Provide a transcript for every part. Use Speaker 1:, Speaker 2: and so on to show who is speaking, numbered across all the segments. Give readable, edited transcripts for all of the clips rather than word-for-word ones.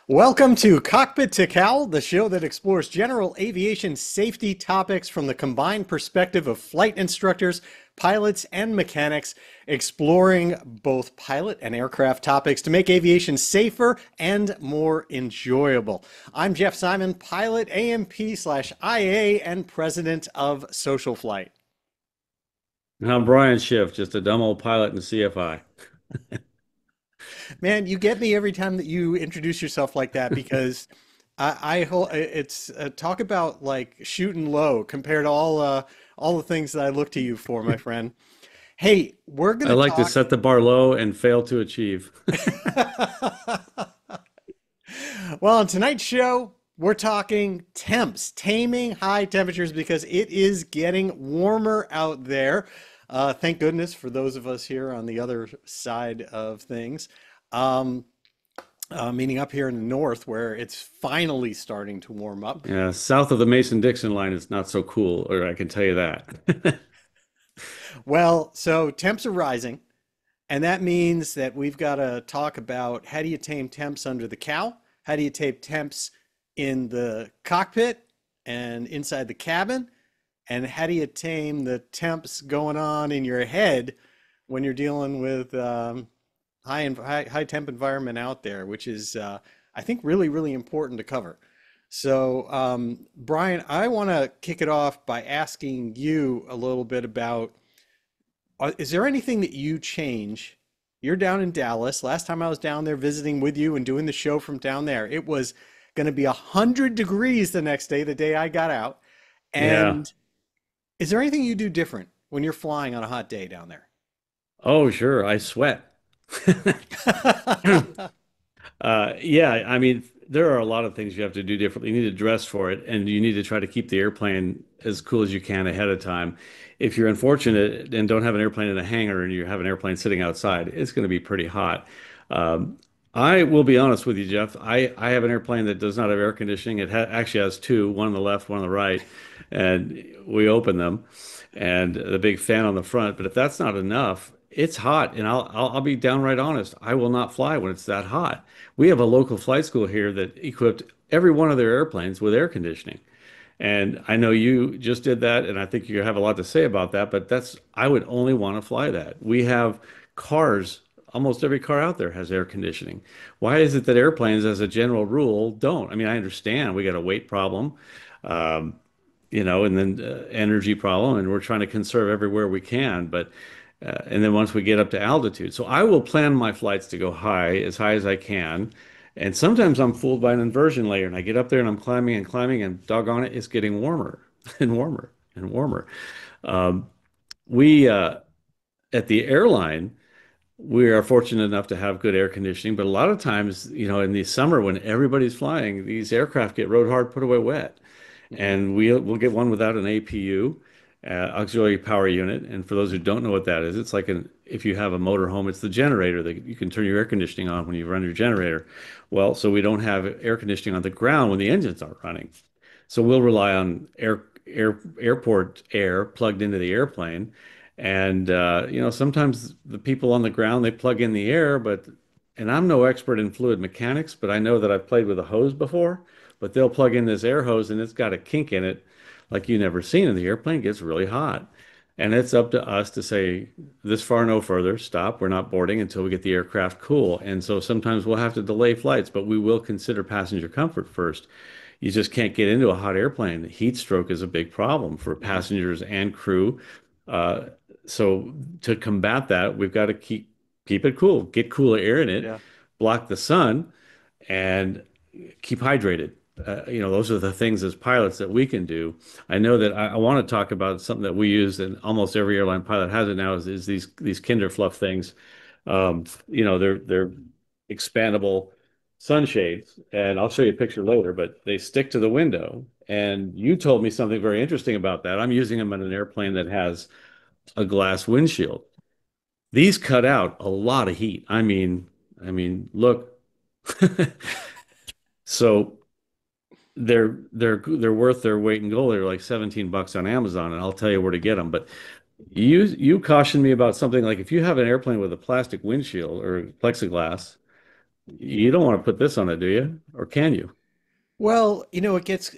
Speaker 1: Welcome to Cockpit to Cowl, the show that explores general aviation safety topics from the combined perspective of flight instructors, pilots, and mechanics, exploring both pilot and aircraft topics to make aviation safer and more enjoyable. I'm Jeff Simon, pilot AMP/IA and president of SocialFlight.
Speaker 2: And I'm Brian Schiff, just a dumb old pilot in CFI.
Speaker 1: Man, you get me every time that you introduce yourself like that because it's talk about like shooting low compared to all the things that I look to you for, my friend. Hey, we're
Speaker 2: I
Speaker 1: gonna
Speaker 2: like to
Speaker 1: talk.
Speaker 2: set the bar low and fail to achieve.
Speaker 1: Well, on tonight's show, we're talking temps, taming high temperatures because it is getting warmer out there. Thank goodness for those of us here on the other side of things. Um, Meaning up here in the north where it's finally starting to warm up.
Speaker 2: Yeah, south of the Mason-Dixon line is not so cool, or I can tell you that.
Speaker 1: Well, so temps are rising, and that means that we've got to talk about how do you tame temps under the cow? How do you tame temps in the cockpit and inside the cabin? And how do you tame the temps going on in your head when you're dealing with high temp environment out there, which is I think really important to cover. So Brian, I want to kick it off by asking you a little bit about is there anything that you change? You're down in Dallas. Last time I was down there visiting with you and doing the show from down there, it was going to be 100 degrees the next day, the day I got out.
Speaker 2: Yeah.
Speaker 1: And is there anything you do different when you're flying on a hot day down there?
Speaker 2: Oh, sure. I sweat. Yeah, I mean, there are a lot of things you have to do differently. You need to dress for it, and you need to try to keep the airplane as cool as you can ahead of time. If you're unfortunate and don't have an airplane in a hangar and you have an airplane sitting outside, it's going to be pretty hot. Um, I will be honest with you, Jeff. I have an airplane that does not have air conditioning. It ha actually has two, one on the left, one on the right, and we open them, and the big fan on the front. But if that's not enough, it's hot, and I'll be downright honest. I will not fly when it's that hot. We have a local flight school here that equipped every one of their airplanes with air conditioning. And I know you just did that, and I think you have a lot to say about that, but I would only want to fly that. We have cars, almost every car out there has air conditioning. Why is it that airplanes, as a general rule, don't? I mean, I understand we got a weight problem, um, and then energy problem, and we're trying to conserve everywhere we can, but and then once we get up to altitude. So I will plan my flights to go high as I can. And sometimes I'm fooled by an inversion layer and I get up there and I'm climbing and doggone it, it's getting warmer and warmer and warmer. Um, we, at the airline, we are fortunate enough to have good air conditioning, but a lot of times, in the summer when everybody's flying, these aircraft get rode hard, put away wet. And we'll get one without an APU, auxiliary power unit. And for those who don't know what that is, it's like if you have a motor home, it's the generator that you can turn your air conditioning on when you run your generator. Well, so we don't have air conditioning on the ground when the engines aren't running. So we'll rely on airport air plugged into the airplane. And sometimes the people on the ground they plug in the air, and I'm no expert in fluid mechanics, but I know that I've played with a hose before. But they'll plug in this air hose and it's got a kink in it like you never seen, and the airplane gets really hot. And it's up to us to say this far, no further, stop. We're not boarding until we get the aircraft cool. And so sometimes we'll have to delay flights, but we will consider passenger comfort first. You just can't get into a hot airplane. Heat stroke is a big problem for
Speaker 1: Mhm.
Speaker 2: passengers and crew. Uh, so to combat that, we've got to keep it cool, get cooler air in it,
Speaker 1: Yeah.
Speaker 2: block the sun, and keep hydrated. Those are the things as pilots that we can do. I know that I want to talk about something that we use, and almost every airline pilot has it now. Is these Kinder Fluff things? They're expandable sunshades, and I'll show you a picture later. But they stick to the window. And you told me something very interesting about that. I'm using them on an airplane that has a glass windshield. These cut out a lot of heat. Look. So they're worth their weight in gold. They're like 17 bucks on Amazon, and I'll tell you where to get them. But you cautioned me about something like if you have an airplane with a plastic windshield or plexiglass, You don't want to put this on it, do you? Or can you?
Speaker 1: Well, it gets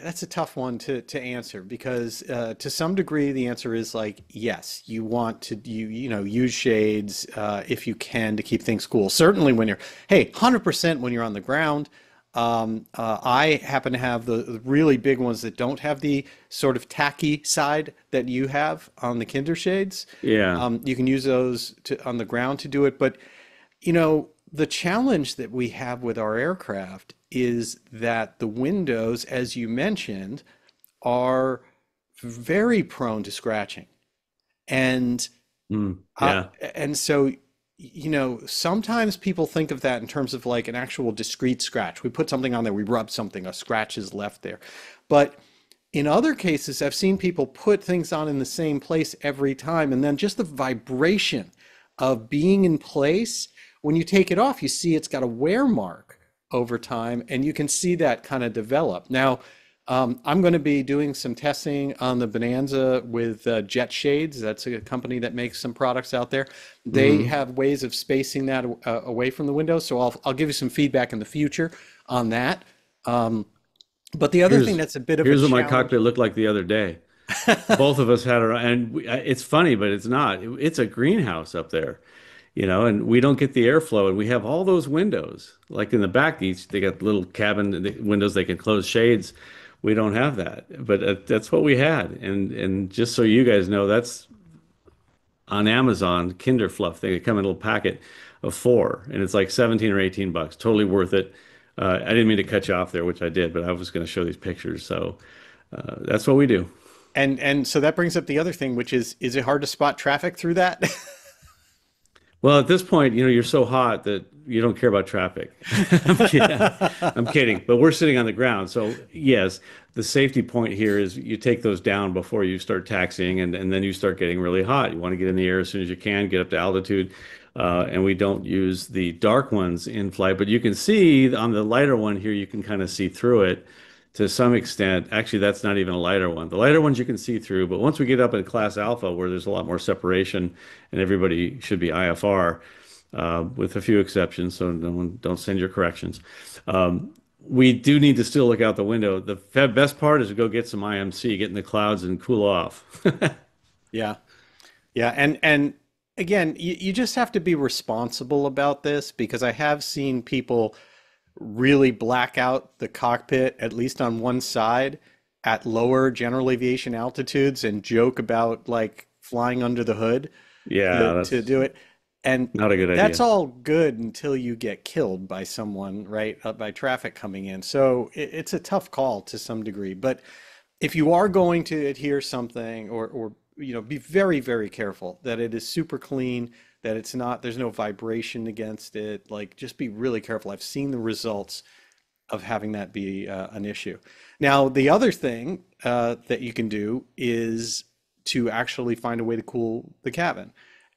Speaker 1: that's a tough one to answer because to some degree the answer is like yes, you want to use shades if you can to keep things cool. Certainly when you're 100% when you're on the ground. I happen to have the really big ones that don't have the sort of tacky side that you have on the Kinder shades.
Speaker 2: Yeah.
Speaker 1: You can use those on the ground to do it, but the challenge that we have with our aircraft is that the windows, as you mentioned, are very prone to scratching. And
Speaker 2: Mm,
Speaker 1: uh,
Speaker 2: yeah.
Speaker 1: and so, sometimes people think of that in terms of like an actual discrete scratch. We put something on there, we rub something, a scratch is left there. But in other cases, I've seen people put things on in the same place every time, and then just the vibration of being in place, when you take it off, you see it's got a wear mark over time, and you can see that kind of develop. Now, I'm going to be doing some testing on the Bonanza with Jet Shades. That's a company that makes some products out there. They
Speaker 2: Hmm.
Speaker 1: have ways of spacing that away from the window, so I'll give you some feedback in the future on that. Um, but the other thing
Speaker 2: Here's
Speaker 1: that's a bit of a
Speaker 2: here's what my
Speaker 1: challenge.
Speaker 2: cockpit looked like the other day. Both of us had our, and it's funny, but it's not. It's a greenhouse up there, and we don't get the airflow, and we have all those windows. Like in the back, they got little cabin windows they can close shades. We don't have that, but that's what we had. And just so you guys know, that's on Amazon, Kinder Fluff. They come in a little packet of four, and it's like 17 or 18 bucks. Totally worth it. I didn't mean to cut you off there, which I did, but I was going to show these pictures. So that's what we do.
Speaker 1: And so that brings up the other thing, which is it hard to spot traffic through that?
Speaker 2: Well, at this point, you're so hot that you don't care about traffic. I'm kidding. I'm kidding. But we're sitting on the ground. So, yes, the safety point here is you take those down before you start taxiing, and then you start getting really hot. You want to get in the air as soon as you can, get up to altitude. And we don't use the dark ones in flight, but you can see on the lighter one here, you can kind of see through it to some extent. Actually, that's not even a lighter one. The lighter ones you can see through, but once we get up in class alpha, where there's a lot more separation and everybody should be IFR, with a few exceptions, so no one, don't send your corrections. We do need to still look out the window. The best part is to go get some IMC, get in the clouds and cool off.
Speaker 1: Yeah. Yeah. And again, you just have to be responsible about this because I have seen people really black out the cockpit, at least on one side, at lower general aviation altitudes and joke about like flying under the hood
Speaker 2: Yeah,
Speaker 1: to
Speaker 2: that's
Speaker 1: do it. And
Speaker 2: not a good
Speaker 1: that's
Speaker 2: idea.
Speaker 1: all good until you get killed by someone, right? By traffic coming in. So it's a tough call to some degree. But if you are going to adhere something or be very, very careful that it is super clean, that it's not, there's no vibration against it. Like just be really careful. I've seen the results of having that be an issue. Now, the other thing that you can do is to actually find a way to cool the cabin.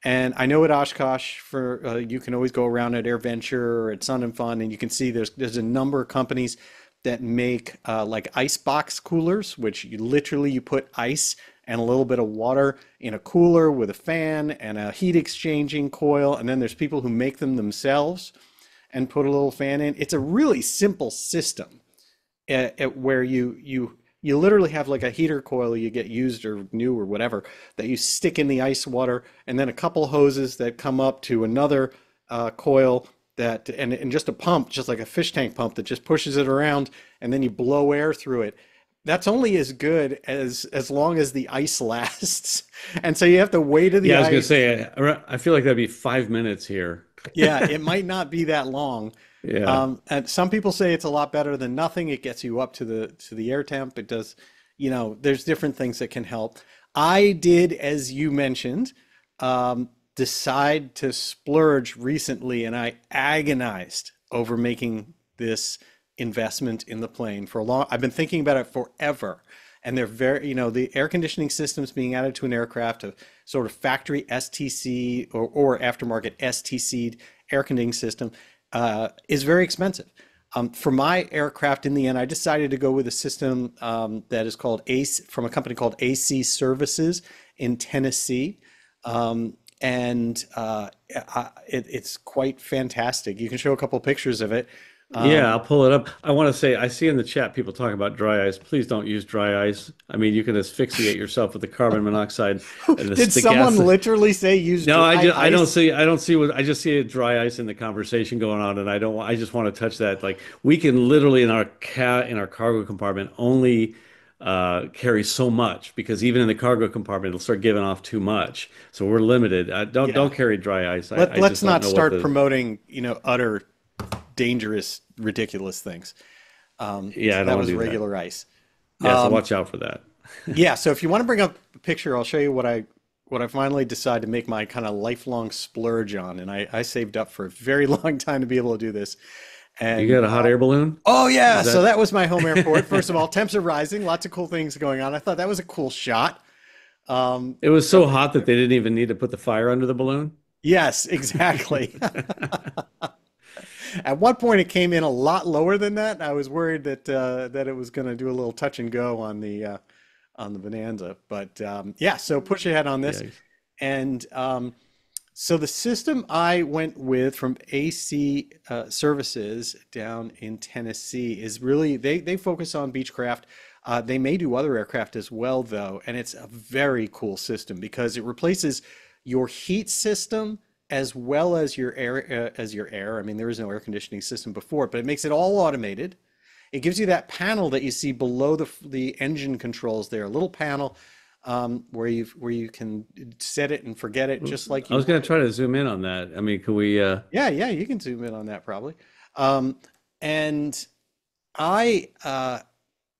Speaker 1: And I know at Oshkosh for you can always go around at AirVenture or at Sun and Fun, and you can see there's a number of companies that make like ice box coolers, which you put ice and a little bit of water in a cooler with a fan and a heat exchanging coil, and then there's people who make them themselves and put a little fan in. It's a really simple system where you literally have like a heater coil you get used or new or whatever that you stick in the ice water, and then a couple hoses that come up to another coil that and just a pump, just like a fish tank pump that just pushes it around, and then you blow air through it. That's only as good as long as the ice lasts. And so you have to wait to the
Speaker 2: Yeah, I was gonna
Speaker 1: ice.
Speaker 2: say, I feel like that'd be 5 minutes here.
Speaker 1: Yeah, it might not be that long.
Speaker 2: Yeah.
Speaker 1: And some people say it's a lot better than nothing. It gets you up to the air temp. It does, there's different things that can help. I did, as you mentioned, decide to splurge recently, and I agonized over making this investment in the plane for a long. I've been thinking about it forever, and they're very, the air conditioning systems being added to an aircraft, a sort of factory STC or aftermarket STC air conditioning system, is very expensive. For my aircraft, in the end, I decided to go with a system that is called ACE from a company called AC Services in Tennessee. and it's quite fantastic. You can show a couple pictures of it.
Speaker 2: Yeah,
Speaker 1: Um,
Speaker 2: I'll pull it up. I want to say, I see in the chat people talking about dry ice. Please don't use dry ice. I mean, you can asphyxiate yourself with the carbon monoxide and
Speaker 1: did
Speaker 2: the gas.
Speaker 1: someone literally say use
Speaker 2: No,
Speaker 1: dry ice?
Speaker 2: I don't see what I just see a dry ice in the conversation going on, and I don't want. I just want to touch that. Like we can literally in our cargo compartment only carry so much because even in the cargo compartment it'll start giving off too much. So we're limited.
Speaker 1: Yeah.
Speaker 2: Don't carry dry ice.
Speaker 1: Let's
Speaker 2: I just don't
Speaker 1: not
Speaker 2: know what
Speaker 1: start
Speaker 2: the
Speaker 1: promoting, utter dangerous, ridiculous things.
Speaker 2: yeah, I don't
Speaker 1: That
Speaker 2: want
Speaker 1: was
Speaker 2: to do that.
Speaker 1: regular ice.
Speaker 2: Yeah, so
Speaker 1: Um,
Speaker 2: watch out for that.
Speaker 1: yeah, so if you want to bring up a picture, I'll show you what I finally decided to make my kind of lifelong splurge on, and I saved up for a very long time to be able to do this.
Speaker 2: You
Speaker 1: And
Speaker 2: got a hot air balloon?
Speaker 1: oh yeah,
Speaker 2: Is
Speaker 1: so
Speaker 2: that
Speaker 1: that was my home airport. First of all, temps are rising, lots of cool things going on. I thought that was a cool shot.
Speaker 2: it was
Speaker 1: So
Speaker 2: so hot that they didn't even need to put the fire under the balloon?
Speaker 1: yes, exactly. At one point, it came in a lot lower than that. I was worried that that it was going to do a little touch and go on the Bonanza, but yeah. So push ahead on this,
Speaker 2: Yeah.
Speaker 1: and so the system I went with from AC Services down in Tennessee is really they focus on Beechcraft. They may do other aircraft as well, though, and it's a very cool system because it replaces your heat system as well as your air. I mean, there is no air conditioning system before, but it makes it all automated. It gives you that panel that you see below the engine controls there, a little panel where you can set it and forget it just like
Speaker 2: I
Speaker 1: you
Speaker 2: was going
Speaker 1: want
Speaker 2: to
Speaker 1: it.
Speaker 2: try to zoom in on that. I mean, could we
Speaker 1: Yeah, yeah, you can zoom in on that probably. Um, and I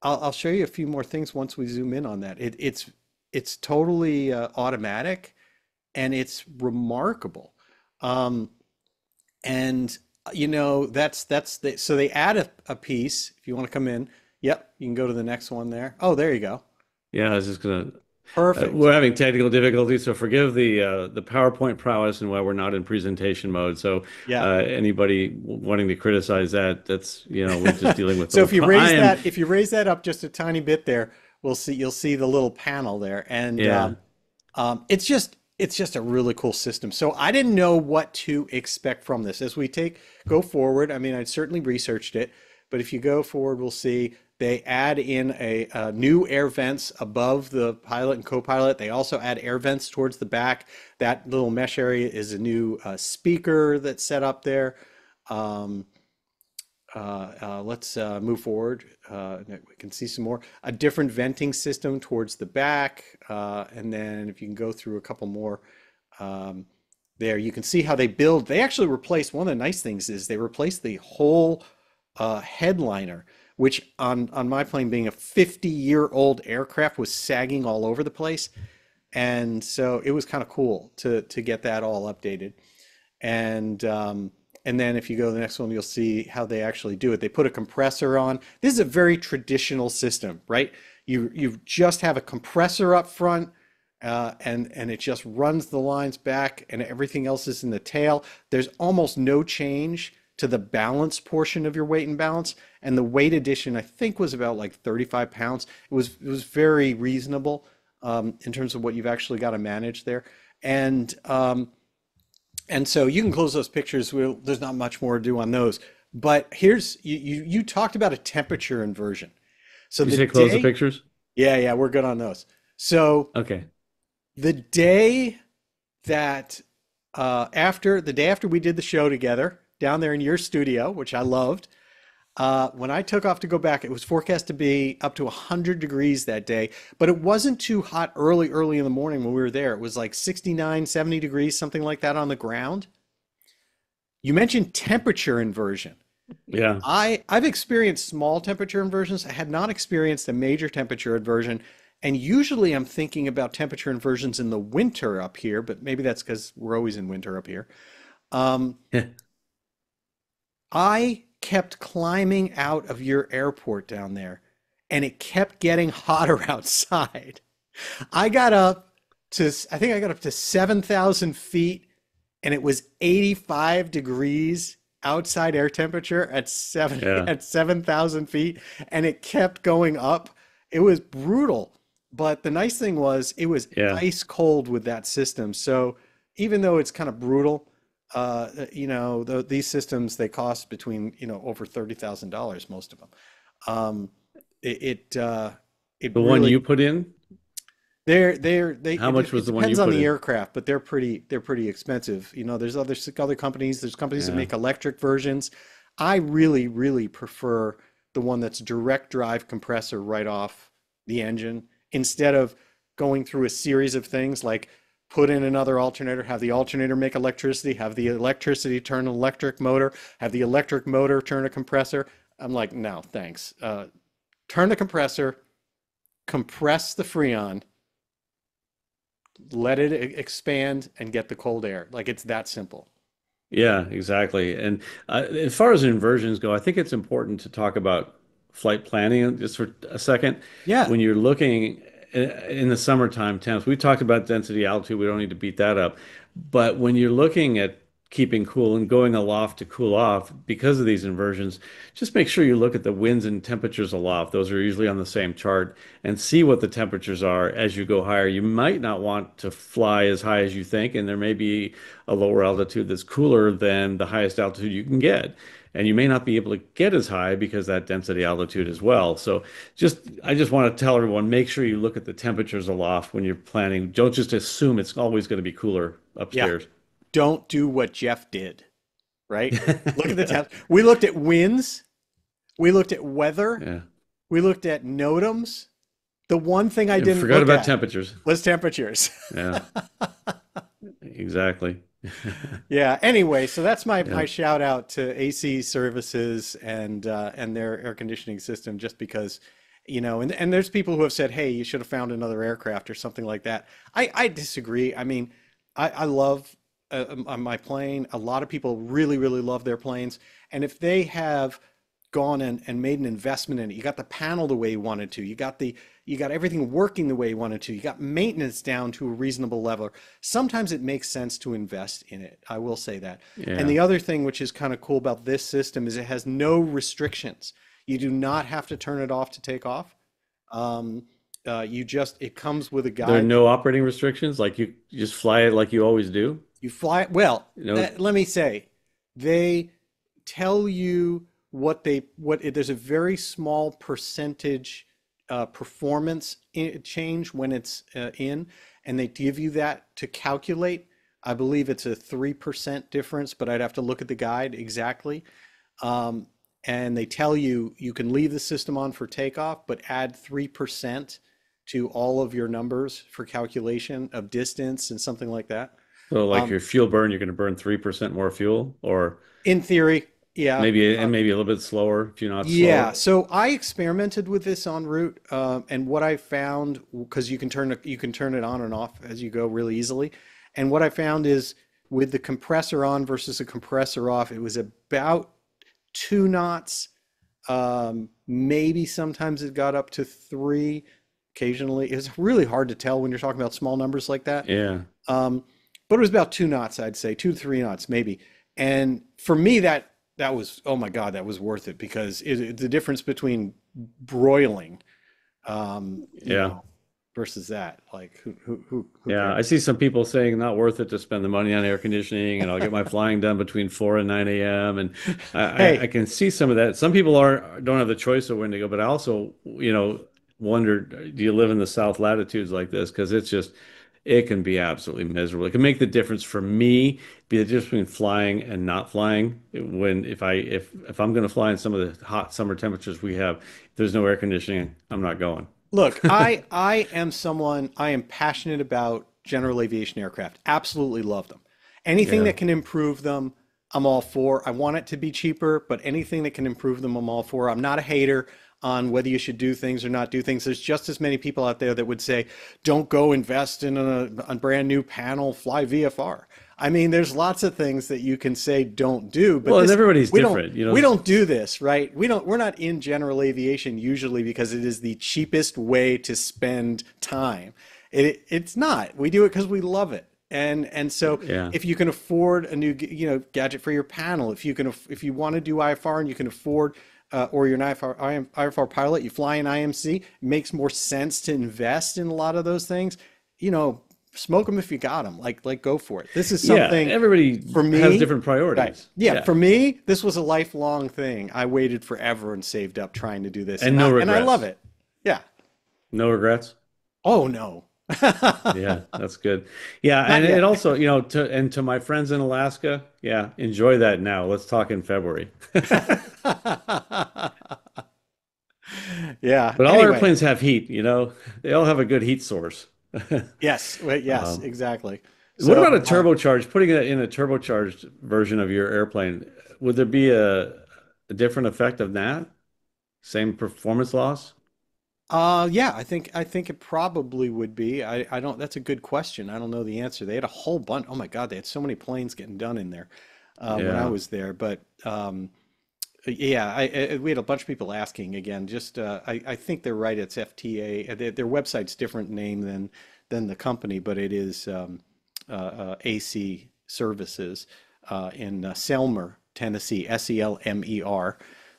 Speaker 1: I'll show you a few more things once we zoom in on that. It's totally automatic and it's remarkable. Um, and so they add a piece if you want to come in. Yep, you can go to the next one there. Oh, there you go.
Speaker 2: yeah, I was just going to
Speaker 1: Perfect.
Speaker 2: we're having technical difficulties, so forgive the PowerPoint prowess and why we're not in presentation mode. So
Speaker 1: Yeah.
Speaker 2: anybody wanting to criticize that, that's we're just dealing with
Speaker 1: So
Speaker 2: the I am
Speaker 1: if you raise that up just a tiny bit there, you'll see the little panel there, and
Speaker 2: yeah.
Speaker 1: it's just a really cool system. So I didn't know what to expect from this as we go forward. I mean, I'd certainly researched it, but if you go forward, we'll see they add in a new air vents above the pilot and co-pilot. They also add air vents towards the back. That little mesh area is a new speaker that's set up there. Um, let's move forward. We can see some more. A different venting system towards the back. And then if you can go through a couple more um, there, you can see how they build. They actually replaced, one of the nice things is they replaced the whole headliner, which on my plane being a 50-year-old aircraft was sagging all over the place. And so it was kind of cool to get that all updated. And then if you go to the next one, you'll see how they actually do it. They put a compressor on. This is a very traditional system, right? You just have a compressor up front, and it just runs the lines back, and everything else is in the tail. There's almost no change to the balance portion of your weight and balance. And the weight addition, I think, was about like 35 pounds. It was very reasonable in terms of what you've actually got to manage there. And and so you can close those pictures. There's not much more to do on those. But here's you talked about a temperature inversion. So
Speaker 2: You
Speaker 1: the
Speaker 2: say close the
Speaker 1: day,
Speaker 2: pictures?
Speaker 1: yeah, yeah, we're good on those. So
Speaker 2: Okay.
Speaker 1: the day that the day after we did the show together down there in your studio, which I loved, when I took off to go back, it was forecast to be up to 100 degrees that day, but it wasn't too hot early in the morning when we were there. It was like 69, 70 degrees, something like that on the ground. You mentioned temperature inversion.
Speaker 2: Yeah.
Speaker 1: I've experienced small temperature inversions. I had not experienced a major temperature inversion. And usually I'm thinking about temperature inversions in the winter up here, but maybe that's because we're always in winter up here. Um, I kept climbing out of your airport down there, and it kept getting hotter outside. I got up I think I got up to 7,000 feet, and it was 85 degrees outside air temperature
Speaker 2: Yeah.
Speaker 1: at 7,000 feet, and it kept going up. It was brutal, but the nice thing was it was
Speaker 2: Yeah.
Speaker 1: ice cold with that system. So even though it's kind of brutal, these systems, they cost between, over $30,000, most of them. Um, it
Speaker 2: The one
Speaker 1: really
Speaker 2: you put in, how much
Speaker 1: it
Speaker 2: was the one you
Speaker 1: depends on
Speaker 2: put
Speaker 1: the
Speaker 2: in?
Speaker 1: aircraft, but they're pretty expensive. There's other companies. There's companies that
Speaker 2: Yeah.
Speaker 1: make electric versions. I really, really prefer the one that's direct drive compressor right off the engine instead of going through a series of things like put in another alternator, have the alternator make electricity, have the electricity turn an electric motor, have the electric motor turn a compressor. I'm like, no, thanks. Turn the compressor, compress the freon, let it expand and get the cold air. Like it's that simple.
Speaker 2: Yeah, exactly. And as far as inversions go, I think it's important to talk about flight planning just for a second.
Speaker 1: Yeah.
Speaker 2: When you're looking in the summertime temps, we talked about density altitude. We don't need to beat that up. But when you're looking at keeping cool and going aloft to cool off because of these inversions, just make sure you look at the winds and temperatures aloft. Those are usually on the same chart and see what the temperatures are as you go higher. You might not want to fly as high as you think, and there may be a lower altitude that's cooler than the highest altitude you can get. And you may not be able to get as high because that density altitude as well. So I just want to tell everyone, make sure you look at the temperatures aloft when you're planning. Don't just assume it's always going to be cooler
Speaker 1: Yeah.
Speaker 2: upstairs.
Speaker 1: Don't do what Jeff did, right? Look at the
Speaker 2: Yeah.
Speaker 1: temps. We looked at winds. We looked at weather.
Speaker 2: Yeah.
Speaker 1: We looked at NOTAMs. The one thing I
Speaker 2: And
Speaker 1: didn't
Speaker 2: forgot
Speaker 1: look
Speaker 2: about
Speaker 1: at
Speaker 2: temperatures.
Speaker 1: was temperatures.
Speaker 2: Yeah, exactly.
Speaker 1: Yeah. Anyway, so that's my
Speaker 2: Yeah.
Speaker 1: my shout out to AC services and their air conditioning system, just because, and there's people who have said, hey, you should have found another aircraft or something like that. I disagree. I mean, I love my plane. A lot of people really, really love their planes. And if they have gone and made an investment in it, you got the panel the way you wanted to, you got everything working the way you wanted to, you got maintenance down to a reasonable level. Sometimes it makes sense to invest in it. I will say that. And
Speaker 2: Yeah.
Speaker 1: the other thing which is kind of cool about this system is it has no restrictions. You do not have to turn it off to take off. It comes with a
Speaker 2: There are
Speaker 1: guide.
Speaker 2: no operating restrictions, like you just fly it like you always do.
Speaker 1: You fly, well,
Speaker 2: You know,
Speaker 1: let me say, they tell you there's a very small percentage performance change when it's in, and they give you that to calculate. I believe it's a 3% difference, but I'd have to look at the guide exactly. Um, and they tell you you can leave the system on for takeoff, but add 3% to all of your numbers for calculation of distance and something like that.
Speaker 2: so like
Speaker 1: Um,
Speaker 2: your fuel burn, you're going to burn 3% more fuel, or
Speaker 1: in theory, yeah.
Speaker 2: maybe a little bit slower, a few knots
Speaker 1: Yeah,
Speaker 2: slower.
Speaker 1: so I experimented with this en route, and what I found, because you can turn it on and off as you go really easily, and what I found is with the compressor on versus the compressor off, it was about 2 knots. Maybe sometimes it got up to three. Occasionally, it's really hard to tell when you're talking about small numbers like that.
Speaker 2: Yeah.
Speaker 1: Um, but it was about 2 knots, I'd say, 2 to 3 knots maybe. And for me, that was, oh my God, that was worth it, because the difference between broiling, um, you
Speaker 2: Yeah.
Speaker 1: know, versus that, like who
Speaker 2: Yeah, I
Speaker 1: cares?
Speaker 2: see some people saying not worth it to spend the money on air conditioning, and I'll get my flying done between 4 and 9 a.m. And I
Speaker 1: Hey,
Speaker 2: can see some of that. Some people don't have the choice of when to go, but I also, wonder, do you live in the South latitudes like this? Because it can be absolutely miserable. It can make the difference for me, be the difference between flying and not flying. If I'm going to fly in some of the hot summer temperatures we have, if there's no air conditioning, I'm not going.
Speaker 1: look, I am passionate about general aviation aircraft. Absolutely love them. Anything
Speaker 2: Yeah.
Speaker 1: that can improve them, I'm all for. I want it to be cheaper, but anything that can improve them, I'm all for. I'm not a hater on whether you should do things or not do things. There's just as many people out there that would say, don't go invest in a brand new panel, fly VFR. I mean, there's lots of things that you can say don't do, but
Speaker 2: Well, and
Speaker 1: this
Speaker 2: everybody's
Speaker 1: we don't
Speaker 2: different,
Speaker 1: we don't do this, right? We're not in general aviation usually because it is the cheapest way to spend time. It's not. We do it because we love it. And so
Speaker 2: Yeah.
Speaker 1: if you can afford a new gadget for your panel, if you want to do IFR and you can afford or you're an IFR pilot, you fly in IMC, it makes more sense to invest in a lot of those things. You know, smoke them if you got them. Like go for it. This is
Speaker 2: Yeah,
Speaker 1: something
Speaker 2: everybody
Speaker 1: for
Speaker 2: has
Speaker 1: me.
Speaker 2: different
Speaker 1: Right.
Speaker 2: priorities.
Speaker 1: Yeah,
Speaker 2: Yeah.
Speaker 1: for me, this was a lifelong thing. I waited forever and saved up trying to do this,
Speaker 2: And
Speaker 1: and
Speaker 2: no
Speaker 1: I love
Speaker 2: regrets.
Speaker 1: it. Yeah.
Speaker 2: No regrets.
Speaker 1: Oh no.
Speaker 2: Yeah, that's good. Yeah, and
Speaker 1: Not
Speaker 2: it
Speaker 1: yet.
Speaker 2: also, to my friends in Alaska, yeah, enjoy that now. Let's talk in February.
Speaker 1: Yeah.
Speaker 2: But all
Speaker 1: Anyway,
Speaker 2: airplanes have heat, They all have a good heat source.
Speaker 1: yes. Wait, yes,
Speaker 2: Um,
Speaker 1: exactly.
Speaker 2: what
Speaker 1: So,
Speaker 2: about a turbocharged, putting it in a turbocharged version of your airplane? Would there be a different effect of that? Same performance loss?
Speaker 1: yeah, I think it probably would be. I don't. That's a good question. I don't know the answer. They had a whole bunch. Oh my God, they had so many planes getting done in there when I
Speaker 2: Yeah,
Speaker 1: was there. But yeah, we had a bunch of people asking again. Just I think they're right. It's FTA. Their website's different name than the company, but it is AC Services in Selmer, Tennessee.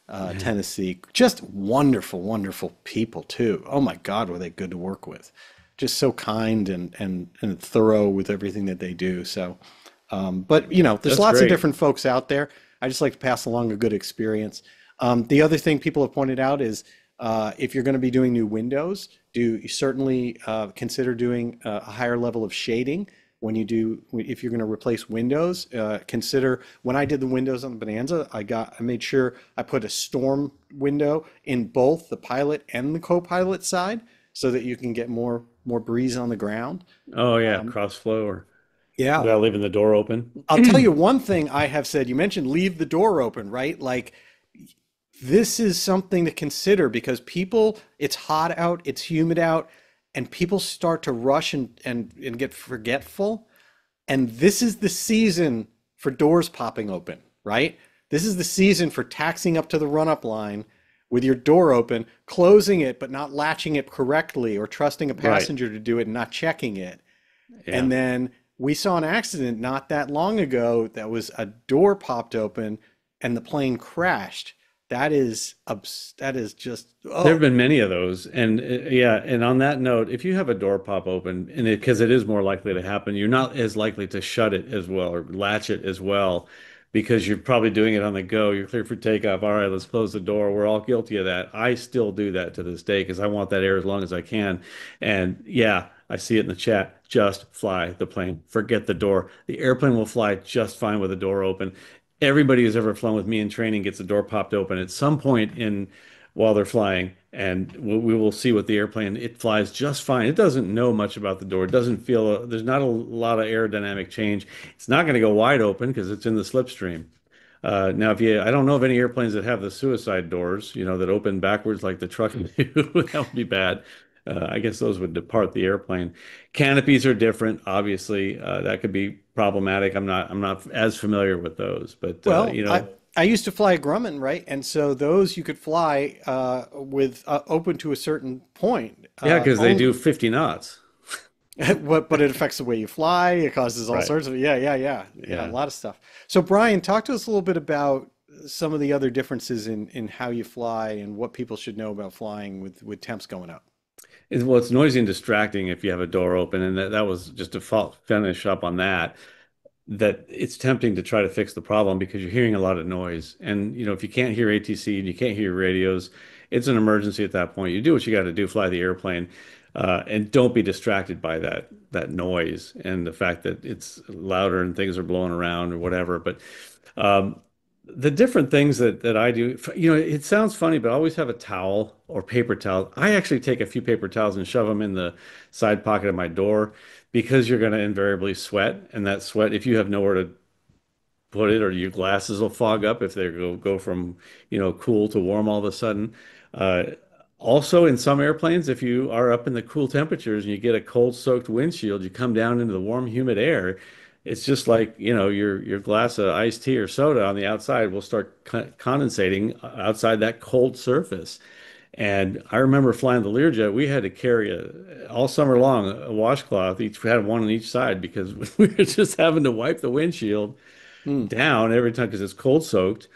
Speaker 1: Selmer. Tennessee. Just wonderful, wonderful people too. Oh my God, were they good to work with? Just so kind and thorough with everything that they do. So, but there's
Speaker 2: that's
Speaker 1: lots of
Speaker 2: great.
Speaker 1: different folks out there. I just like to pass along a good experience. The other thing people have pointed out is if you're going to be doing new windows, do you certainly consider doing a higher level of shading when you do, if you're going to replace windows, consider when I did the windows on the Bonanza, I made sure I put a storm window in both the pilot and the co-pilot side so that you can get more breeze on the ground.
Speaker 2: Oh yeah, cross flow or
Speaker 1: Yeah.
Speaker 2: without leaving the door open.
Speaker 1: I'll tell you one thing I have said. You mentioned leave the door open, right? Like this is something to consider because people, it's hot out, it's humid out, and people start to rush and get forgetful. And this is the season for doors popping open, right? This is the season for taxing up to the run-up line with your door open, closing it, but not latching it correctly or trusting a
Speaker 2: Right.
Speaker 1: passenger to do it and not checking it.
Speaker 2: Yeah.
Speaker 1: And then we saw an accident not that long ago that was a door popped open and the plane crashed. That is just,
Speaker 2: There have
Speaker 1: oh,
Speaker 2: been many of those. And yeah, and on that note, if you have a door pop open and because it is more likely to happen, you're not as likely to shut it as well or latch it as well because you're probably doing it on the go. You're clear for takeoff. All right, let's close the door. We're all guilty of that. I still do that to this day because I want that air as long as I can. And yeah, I see it in the chat. Just fly the plane. Forget the door. The airplane will fly just fine with the door open. Everybody who's ever flown with me in training gets the door popped open at some point in while they're flying, and we will see what the airplane it flies just fine. It doesn't know much about the door. It doesn't feel there's not a lot of aerodynamic change. It's not going to go wide open because it's in the slipstream. Now, if you, I don't know of any airplanes that have the suicide doors, that open backwards like the truck do. That would be bad. I guess those would depart the airplane. Canopies are different, obviously. That could be problematic. I'm not as familiar with those, but
Speaker 1: well, I used to fly a Grumman, right? And so those you could fly with open to a certain point
Speaker 2: yeah, because they do
Speaker 1: only.
Speaker 2: 50 knots.
Speaker 1: But it affects the way you fly. It causes all
Speaker 2: Right.
Speaker 1: sorts of, yeah, a
Speaker 2: Yeah.
Speaker 1: lot of stuff. So Brian, talk to us a little bit about some of the other differences in how you fly and what people should know about flying with temps going up.
Speaker 2: Well, it's noisy and distracting if you have a door open, and that was just to finish up on that. That it's tempting to try to fix the problem because you're hearing a lot of noise, and if you can't hear ATC and you can't hear radios, it's an emergency at that point. You do what you got to do, fly the airplane, and don't be distracted by that noise and the fact that it's louder and things are blowing around or whatever. But um, the different things that I do, it sounds funny, but I always have a towel or paper towel. I actually take a few paper towels and shove them in the side pocket of my door because you're going to invariably sweat. And that sweat, if you have nowhere to put it, or your glasses will fog up if they go from, cool to warm all of a sudden. Uh, Also, in some airplanes, if you are up in the cool temperatures and you get a cold soaked windshield, you come down into the warm, humid air. It's just like, your glass of iced tea or soda on the outside will start condensating outside that cold surface. And I remember flying the Learjet, we had to carry all summer long a washcloth. Each we had one on each side because we were just having to wipe the windshield
Speaker 1: Hmm.
Speaker 2: down every time because it's cold soaked.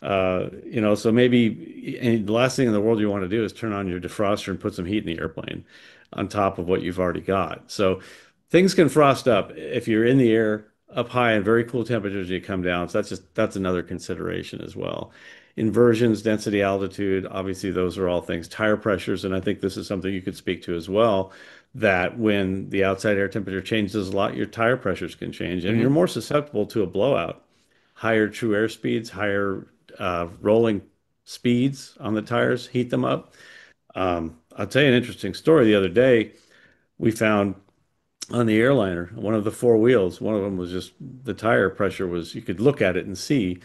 Speaker 2: So maybe and the last thing in the world you want to do is turn on your defroster and put some heat in the airplane on top of what you've already got. So things can frost up if you're in the air up high in very cool temperatures, you come down. So that's another consideration as well. Inversions, density, altitude, obviously those are all things. Tire pressures, and I think this is something you could speak to as well, that when the outside air temperature changes a lot, your tire pressures can change, and you're
Speaker 1: Hmm.
Speaker 2: more susceptible to a blowout. Higher true air speeds, higher rolling speeds on the tires heat them up. I'll tell you an interesting story. The other day, we found on the airliner, one of the four wheels, one of them was just the tire pressure was, you could look at it and see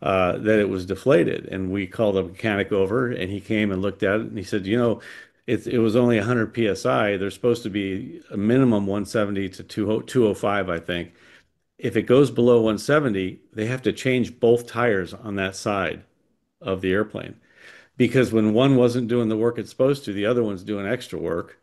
Speaker 2: that it was deflated. And we called a mechanic over and he came and looked at it and he said, it was only 100 PSI. There's supposed to be a minimum 170 to 205, I think. If it goes below 170, they have to change both tires on that side of the airplane because when one wasn't doing the work it's supposed to, the other one's doing extra work.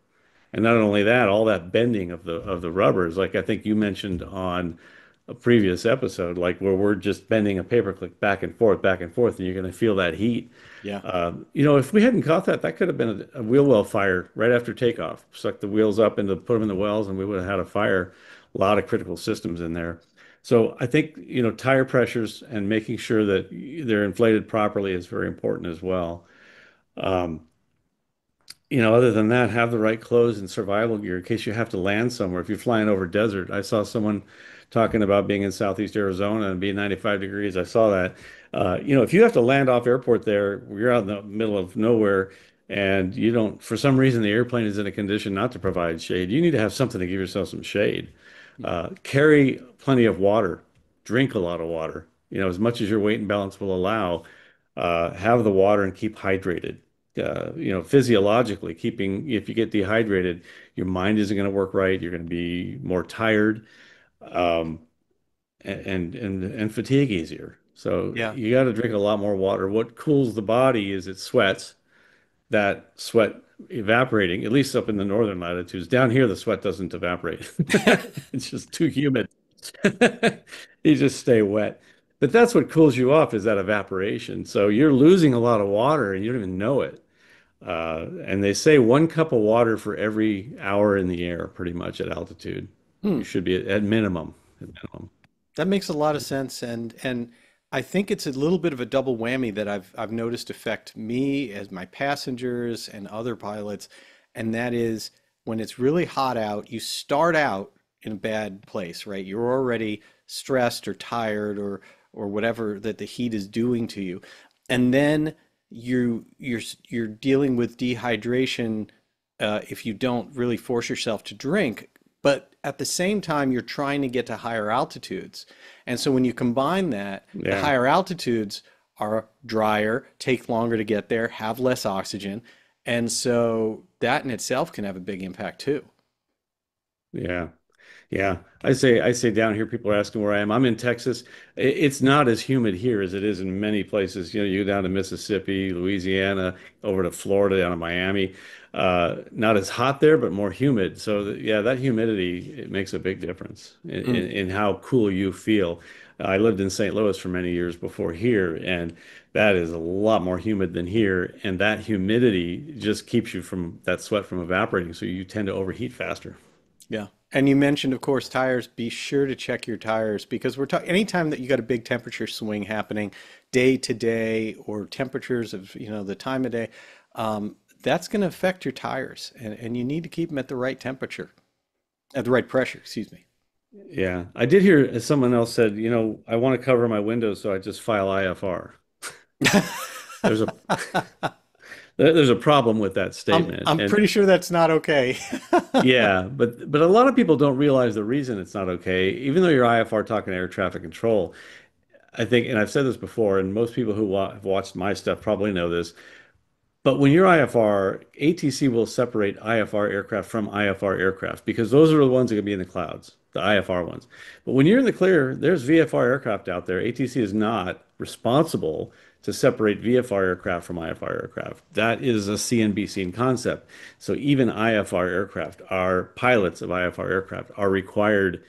Speaker 2: And not only that, all that bending of the rubbers, like I think you mentioned on a previous episode, like where we're just bending a paperclip back and forth, and you're going to feel that heat.
Speaker 1: Yeah.
Speaker 2: If we hadn't caught that, that could have been a wheel well fire right after takeoff. Suck the wheels up and put them in the wells, and we would have had a fire. A lot of critical systems in there. So I think, tire pressures and making sure that they're inflated properly is very important as well. Um, Other than that, have the right clothes and survival gear in case you have to land somewhere. If you're flying over desert, I saw someone talking about being in Southeast Arizona and being 95 degrees. I saw that. If you have to land off airport there, you're out in the middle of nowhere and you don't, for some reason, the airplane is in a condition not to provide shade. You need to have something to give yourself some shade. Carry plenty of water. Drink a lot of water. As much as your weight and balance will allow, have the water and keep hydrated. Physiologically, if you get dehydrated, your mind isn't going to work right. You're going to be more tired, um, and fatigue easier. So
Speaker 1: Yeah.
Speaker 2: you got to drink a lot more water. What cools the body is it sweats. That sweat evaporating, at least up in the northern latitudes. Down here, the sweat doesn't evaporate. It's just too humid. You just stay wet. But that's what cools you off is that evaporation. So you're losing a lot of water and you don't even know it. And they say 1 cup of water for every hour in the air, pretty much at altitude.
Speaker 1: Hmm.
Speaker 2: You should be at minimum. At minimum.
Speaker 1: That makes a lot of sense, and I think it's a little bit of a double whammy that I've noticed affect me as my passengers and other pilots, and that is when it's really hot out, you start out in a bad place, right? You're already stressed or tired or whatever that the heat is doing to you, and then you're dealing with dehydration if you don't really force yourself to drink. But at the same time, you're trying to get to higher altitudes. And so when you combine that, the
Speaker 2: Yeah.
Speaker 1: higher altitudes are drier, take longer to get there, have less oxygen. And so that in itself can have a big impact too.
Speaker 2: Yeah. Yeah, I say down here, people are asking where I am. I'm in Texas. It's not as humid here as it is in many places. You go down to Mississippi, Louisiana, over to Florida, down to Miami. Not as hot there, but more humid. So yeah, that humidity, it makes a big difference
Speaker 1: Mm,
Speaker 2: in how cool you feel. I lived in St. Louis for many years before here, and that is a lot more humid than here. And that humidity just keeps you from that sweat from evaporating, so you tend to overheat faster.
Speaker 1: yeah. And you mentioned, of course, tires. Be sure to check your tires because we're talking anytime that you got a big temperature swing happening day to day or temperatures of, the time of day, that's going to affect your tires and you need to keep them at the right temperature, at the right pressure, excuse me.
Speaker 2: Yeah, I did hear someone else said, I want to cover my windows, so I just file IFR. There's a there's a problem with that
Speaker 1: I'm
Speaker 2: statement,
Speaker 1: I'm
Speaker 2: and
Speaker 1: pretty sure that's not okay.
Speaker 2: yeah, but a lot of people don't realize the reason it's not okay. Even though you're IFR talking air traffic control, I think, and I've said this before, and most people who have watched my stuff probably know this. But when you're IFR, ATC will separate IFR aircraft from IFR aircraft because those are the ones that can be in the clouds, the IFR ones. But when you're in the clear, there's VFR aircraft out there. ATC is not responsible to separate VFR aircraft from IFR aircraft. That is a CNBC concept. So even IFR aircraft, our pilots of IFR aircraft are required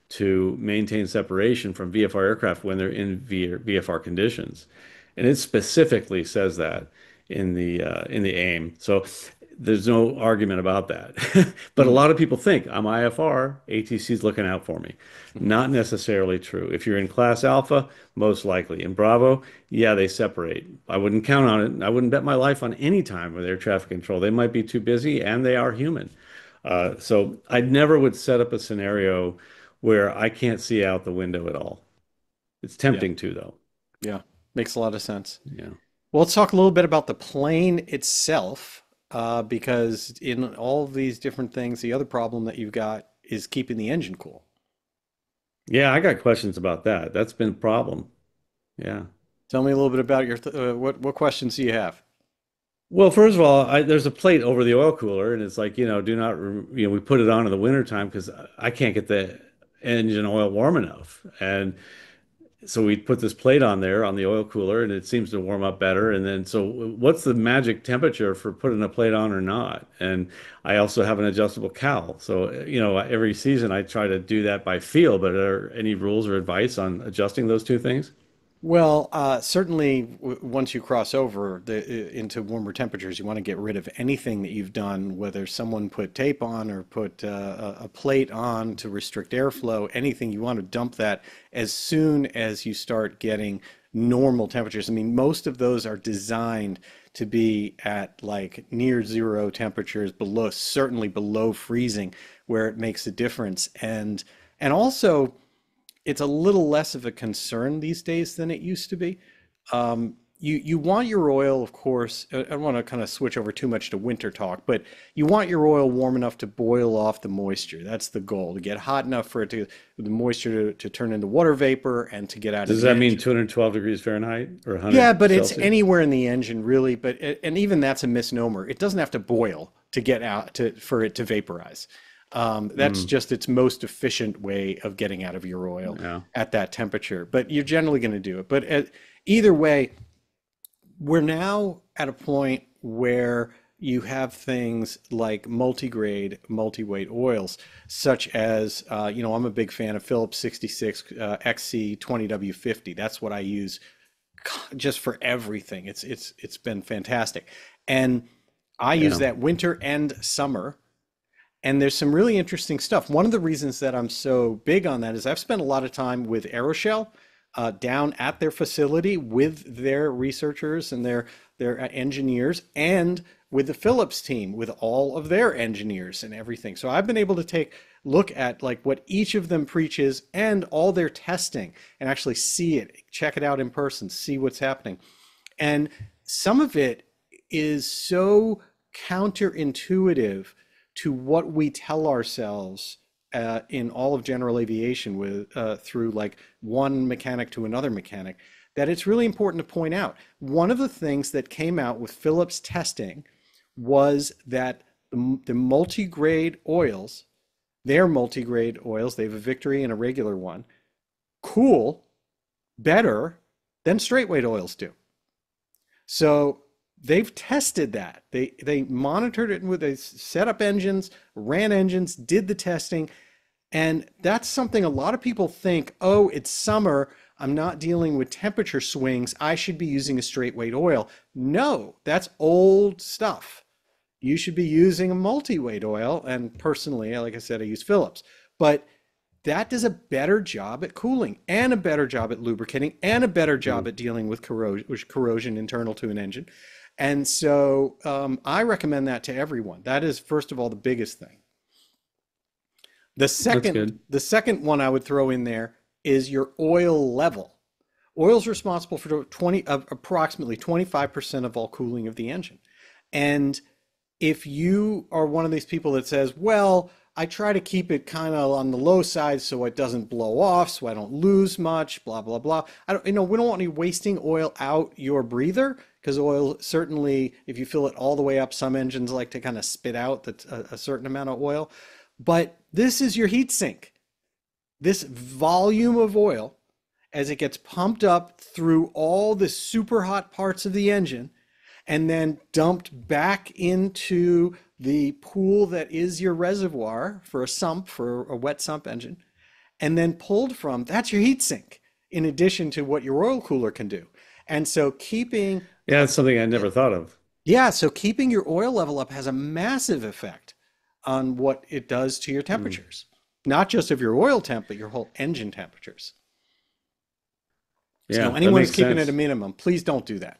Speaker 2: to maintain separation from VFR aircraft when they're in VFR conditions. And it specifically says that in the AIM. So There's no argument about that. But a
Speaker 1: Mm,
Speaker 2: lot of people think I'm IFR, ATC's looking out for me.
Speaker 1: mhm.
Speaker 2: Not necessarily true. If you're in class alpha, most likely. In Bravo, yeah, they separate. I wouldn't count on it. I wouldn't bet my life on any time with air traffic control. They might be too busy and they are human. So I never would set up a scenario where I can't see out the window at all. It's
Speaker 1: Yeah,
Speaker 2: tempting to, though.
Speaker 1: yeah, makes a lot of sense.
Speaker 2: Yeah.
Speaker 1: Well, let's talk a little bit about the plane itself, because in all of these different things, the other problem that you've got is keeping the engine cool.
Speaker 2: Yeah, I got questions about that. That's been a problem. Yeah.
Speaker 1: Tell me a little bit about what questions do you have?
Speaker 2: Well, first of all, there's a plate over the oil cooler, and it's like, do not, we put it on in the wintertime because I can't get the engine oil warm enough. And so we put this plate on there on the oil cooler, and it seems to warm up better. And then, so what's the magic temperature for putting a plate on or not? And I also have an adjustable cowl. So, every season I try to do that by feel, but are there any rules or advice on adjusting those two things?
Speaker 1: Well, certainly once you cross over into warmer temperatures, you want to get rid of anything that you've done, whether someone put tape on or put a plate on to restrict airflow, anything, you want to dump that as soon as you start getting normal temperatures. I mean, most of those are designed to be at like near zero temperatures, below, certainly below freezing, where it makes a difference. And also, it's a little less of a concern these days than it used to be. You want your oil, of course. I don't want to kind of switch over too much to winter talk, but you want your oil warm enough to boil off the moisture. That's the goal, to get hot enough for it to the moisture to turn into water vapor and to get out of
Speaker 2: Does
Speaker 1: the
Speaker 2: that mean
Speaker 1: engine.
Speaker 2: 212 degrees Fahrenheit or
Speaker 1: Yeah,
Speaker 2: 100
Speaker 1: but it's
Speaker 2: Celsius?
Speaker 1: anywhere in the engine really. And even that's a misnomer. It doesn't have to boil to get out to for it to vaporize. That's
Speaker 2: Mm,
Speaker 1: just its most efficient way of getting out of your oil
Speaker 2: yeah.
Speaker 1: at that temperature. But you're generally going to do it. But either way, we're now at a point where you have things like multi-grade, multi-weight oils, such as, I'm a big fan of Phillips 66 XC 20W50. That's what I use just for everything. It's been fantastic. And I use
Speaker 2: Yeah.
Speaker 1: that winter and summer. And there's some really interesting stuff. One of the reasons that I'm so big on that is I've spent a lot of time with Aeroshell down at their facility with their researchers and their engineers, and with the Philips team with all of their engineers and everything. So I've been able to take look at like what each of them preaches and all their testing and actually see it, check it out in person, see what's happening. And some of it is so counterintuitive to what we tell ourselves in all of general aviation with through like one mechanic to another mechanic, that it's really important to point out. One of the things that came out with Phillips testing was that the multi-grade oils, their multi-grade oils, they have a Victory and a regular one, cool better than straight weight oils do. So they've tested that. They monitored it with they set up engines, ran engines, did the testing, and that's something a lot of people think, oh, it's summer, I'm not dealing with temperature swings, I should be using a straight weight oil. No, that's old stuff. You should be using a multi-weight oil, and personally, like I said, I use Phillips. But that does a better job at cooling and a better job at lubricating and a better job
Speaker 2: Mm.
Speaker 1: at dealing with corrosion internal to an engine. And so I recommend that to everyone. That is, first of all, the biggest thing. The
Speaker 2: That's
Speaker 1: second,
Speaker 2: good.
Speaker 1: the second one I would throw in there is your oil level. Oil's responsible for approximately 25% of all cooling of the engine. And if you are one of these people that says, well, I try to keep it kind of on the low side so it doesn't blow off, so I don't lose much, blah, blah, blah. I don't, we don't want any wasting oil out your breather, because oil, certainly, if you fill it all the way up, some engines like to kind of spit out a certain amount of oil. But this is your heat sink. This volume of oil, as it gets pumped up through all the super hot parts of the engine and then dumped back into the pool that is your reservoir for a sump, for a wet sump engine, and then pulled from, that's your heat sink, in addition to what your oil cooler can do. And so keeping,
Speaker 2: Yeah, that's something I
Speaker 1: yeah,
Speaker 2: never thought of.
Speaker 1: Yeah, so keeping your oil level up has a massive effect on what it does to your
Speaker 2: Mm.
Speaker 1: temperatures. Not just of your oil temp, but your whole engine temperatures. So
Speaker 2: Yeah, that
Speaker 1: anyone who's
Speaker 2: makes
Speaker 1: keeping it at a
Speaker 2: sense.
Speaker 1: minimum, please don't do that.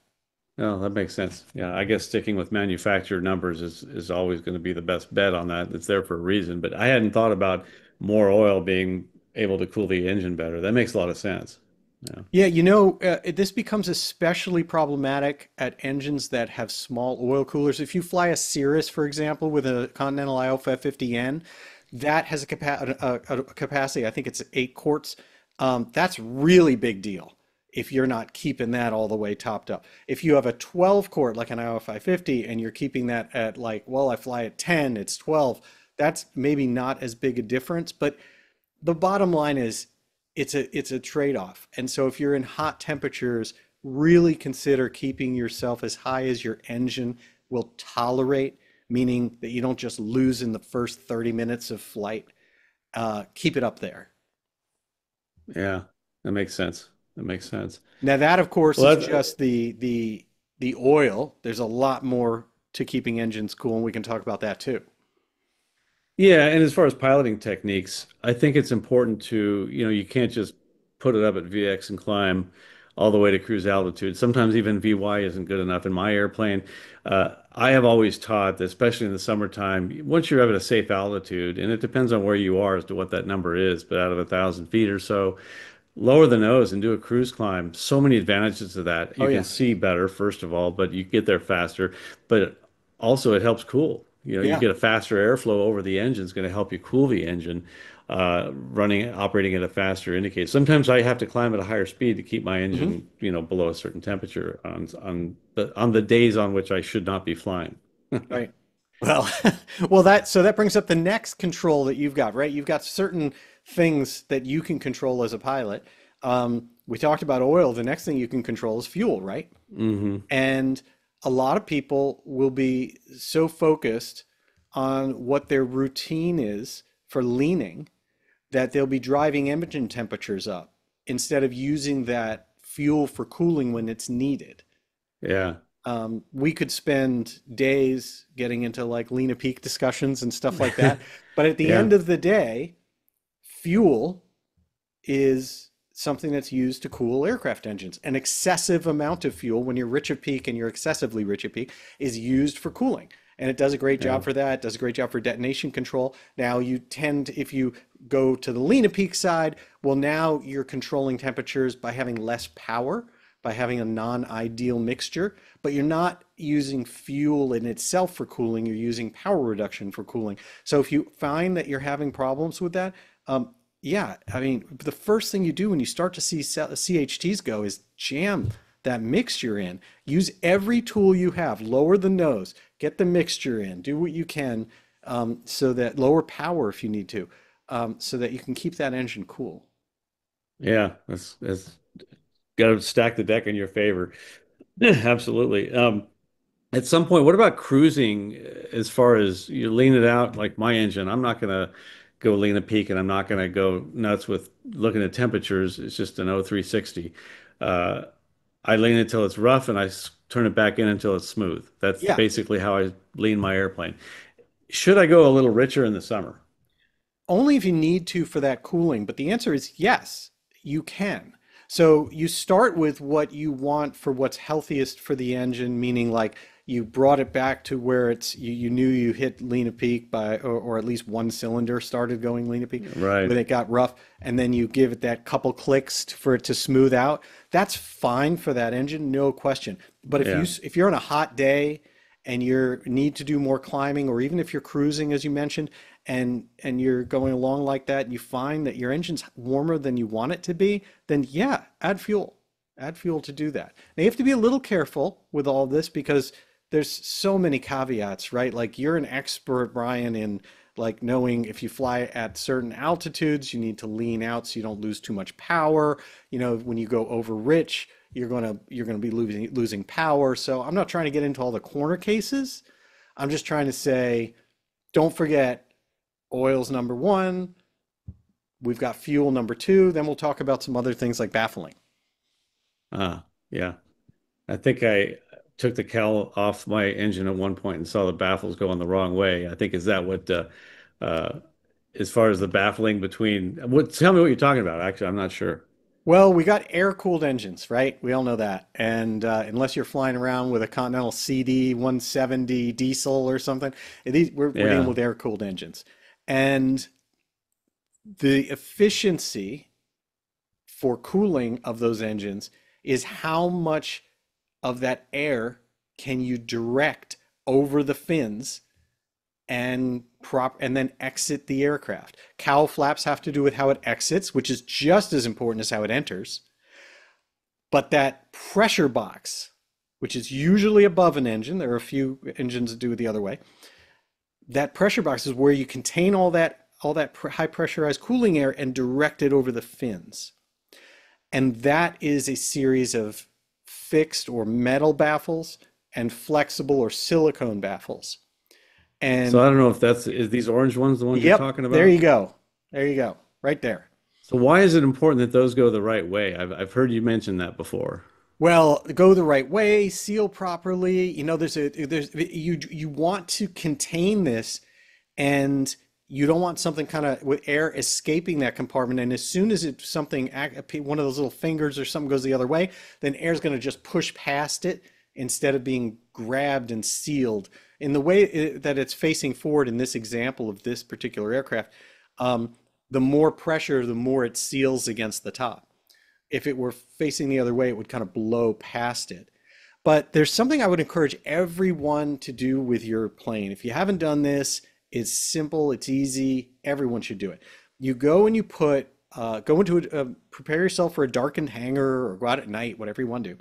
Speaker 2: Oh, that makes sense. Yeah, I guess sticking with manufacturer numbers is always going to be the best bet on that. It's there for a reason. But I hadn't thought about more oil being able to cool the engine better. That makes a lot of sense. Yeah.
Speaker 1: Yeah, this becomes especially problematic at engines that have small oil coolers. If you fly a Cirrus, for example, with a Continental IL-50N, that has a capacity, I think it's 8 quarts. That's really big deal if you're not keeping that all the way topped up. If you have a 12 quart like an IL-550 and you're keeping that at like, well, I fly at 10, it's 12, that's maybe not as big a difference, but the bottom line is it's a trade-off. And so if you're in hot temperatures, really consider keeping yourself as high as your engine will tolerate, meaning that you don't just lose in the first 30 minutes of flight. Keep it up there.
Speaker 2: Yeah, that makes sense. That makes sense.
Speaker 1: Now that, of course, is
Speaker 2: Well,
Speaker 1: just the oil. There's a lot more to keeping engines cool, and we can talk about that too.
Speaker 2: yeah, and as far as piloting techniques, I think it's important to, you can't just put it up at VX and climb all the way to cruise altitude. Sometimes even VY isn't good enough in my airplane. I have always taught that, especially in the summertime, once you're at a safe altitude, and it depends on where you are as to what that number is, but out of 1,000 feet or so, lower the nose and do a cruise climb. So many advantages to that.
Speaker 1: Oh
Speaker 2: You can
Speaker 1: yeah.
Speaker 2: see better, first of all, but you get there faster. But also, it helps cool. You
Speaker 1: Yeah.
Speaker 2: get a faster airflow over the engine is going to help you cool the engine, operating at a faster indicator. Sometimes I have to climb at a higher speed to keep my
Speaker 1: Hmm.
Speaker 2: engine, below a certain temperature on the days on which I should not be flying.
Speaker 1: Right. Well, well, that brings up the next control that you've got, right? You've got certain things that you can control as a pilot. We talked about oil. The next thing you can control is fuel, right?
Speaker 2: Hmm.
Speaker 1: And a lot of people will be so focused on what their routine is for leaning that they'll be driving engine temperatures up instead of using that fuel for cooling when it's needed.
Speaker 2: Yeah.
Speaker 1: We could spend days getting into like Lena Peak discussions and stuff like that. But at the
Speaker 2: Yeah.
Speaker 1: end of the day, fuel is something that's used to cool aircraft engines. An excessive amount of fuel, when you're rich at peak and you're excessively rich at peak, is used for cooling. And it does a great
Speaker 2: Yeah.
Speaker 1: job for that. It does a great job for detonation control. Now you tend, if you go to the Lena Peak side, well, now you're controlling temperatures by having less power, by having a non-ideal mixture, but you're not using fuel in itself for cooling. You're using power reduction for cooling. So if you find that you're having problems with that, yeah, I mean, the first thing you do when you start to see CHTs go is jam that mixture in. Use every tool you have. Lower the nose, get the mixture in, do what you can so that lower power if you need to, so that you can keep that engine cool.
Speaker 2: Yeah. That's got to stack the deck in your favor. Yeah, absolutely. At some point, what about cruising as far as you lean it out like my engine? I'm not going to go lean a peak and I'm not going to go nuts with looking at temperatures. It's just an 0360. Uh, I lean it till it's rough and turn it back in until it's smooth. That's
Speaker 1: Yeah,
Speaker 2: basically how I lean my airplane. Should I go a little richer in the summer?
Speaker 1: only if you need to for that cooling, but the answer is yes, you can. So you start with what you want for what's healthiest for the engine, meaning like you brought it back to where you knew you hit lean peak by or at least one cylinder started going lean peak
Speaker 2: Right.
Speaker 1: when it got rough, and then you give it that couple clicks for it to smooth out. That's fine for that engine, no question. But
Speaker 2: Yeah.
Speaker 1: if you're on a hot day and you need to do more climbing, or even if you're cruising, as you mentioned, and you're going along like that, and you find that your engine's warmer than you want it to be, then yeah, add fuel. Add fuel to do that. Now you have to be a little careful with all this because there's so many caveats, right? Like you're an expert, Brian, in like knowing if you fly at certain altitudes, you need to lean out so you don't lose too much power. When you go over rich, you're gonna be losing power. So I'm not trying to get into all the corner cases. I'm just trying to say, don't forget oil's number one. We've got fuel number two. Then we'll talk about some other things like baffling.
Speaker 2: Yeah. I think I took the cowl off my engine at one point and saw the baffles going the wrong way. I think is that what uh, as far as the baffling between what? Tell me what you're talking about. Actually, I'm not sure.
Speaker 1: Well, we got air-cooled engines, right? We all know that. And unless you're flying around with a Continental CD 170 diesel or something, we're dealing
Speaker 2: Yeah.
Speaker 1: with air-cooled engines. And the efficiency for cooling of those engines is how much of that air can you direct over the fins and then exit the aircraft. Cowl flaps have to do with how it exits, which is just as important as how it enters. But that pressure box, which is usually above an engine, there are a few engines that do it the other way. That pressure box is where you contain all that high pressurized cooling air and direct it over the fins. And that is a series of fixed or metal baffles and flexible or silicone baffles.
Speaker 2: So
Speaker 1: And
Speaker 2: I don't know if that's is these orange ones the ones you're
Speaker 1: yep,
Speaker 2: talking
Speaker 1: there
Speaker 2: about?
Speaker 1: you go. There you go. Right there.
Speaker 2: So why is it important that those go the right way? I've heard you mention that before.
Speaker 1: Well, go the right way, seal properly. You want to contain this, and you don't want something kind of with air escaping that compartment. And as soon as one of those little fingers or something goes the other way, then air is going to just push past it instead of being grabbed and sealed. In the way that it's facing forward in this example of this particular aircraft, the more pressure, the more it seals against the top. If it were facing the other way, it would kind of blow past it. But there's something I would encourage everyone to do with your plane. If you haven't done this, it's simple, it's easy, everyone should do it. You go and you prepare yourself for a darkened hangar or go out at night, whatever you want to do,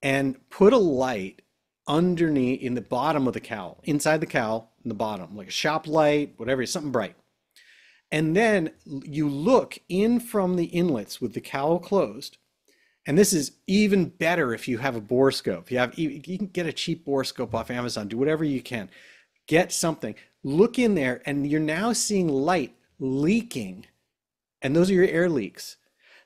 Speaker 1: and put a light underneath in the bottom of the cowl, inside the cowl, in the bottom, like a shop light, whatever, something bright. And then you look in from the inlets with the cowl closed. And this is even better if you have a borescope. You can get a cheap borescope off Amazon, do whatever you can. Get something, look in there, and you're now seeing light leaking. And those are your air leaks.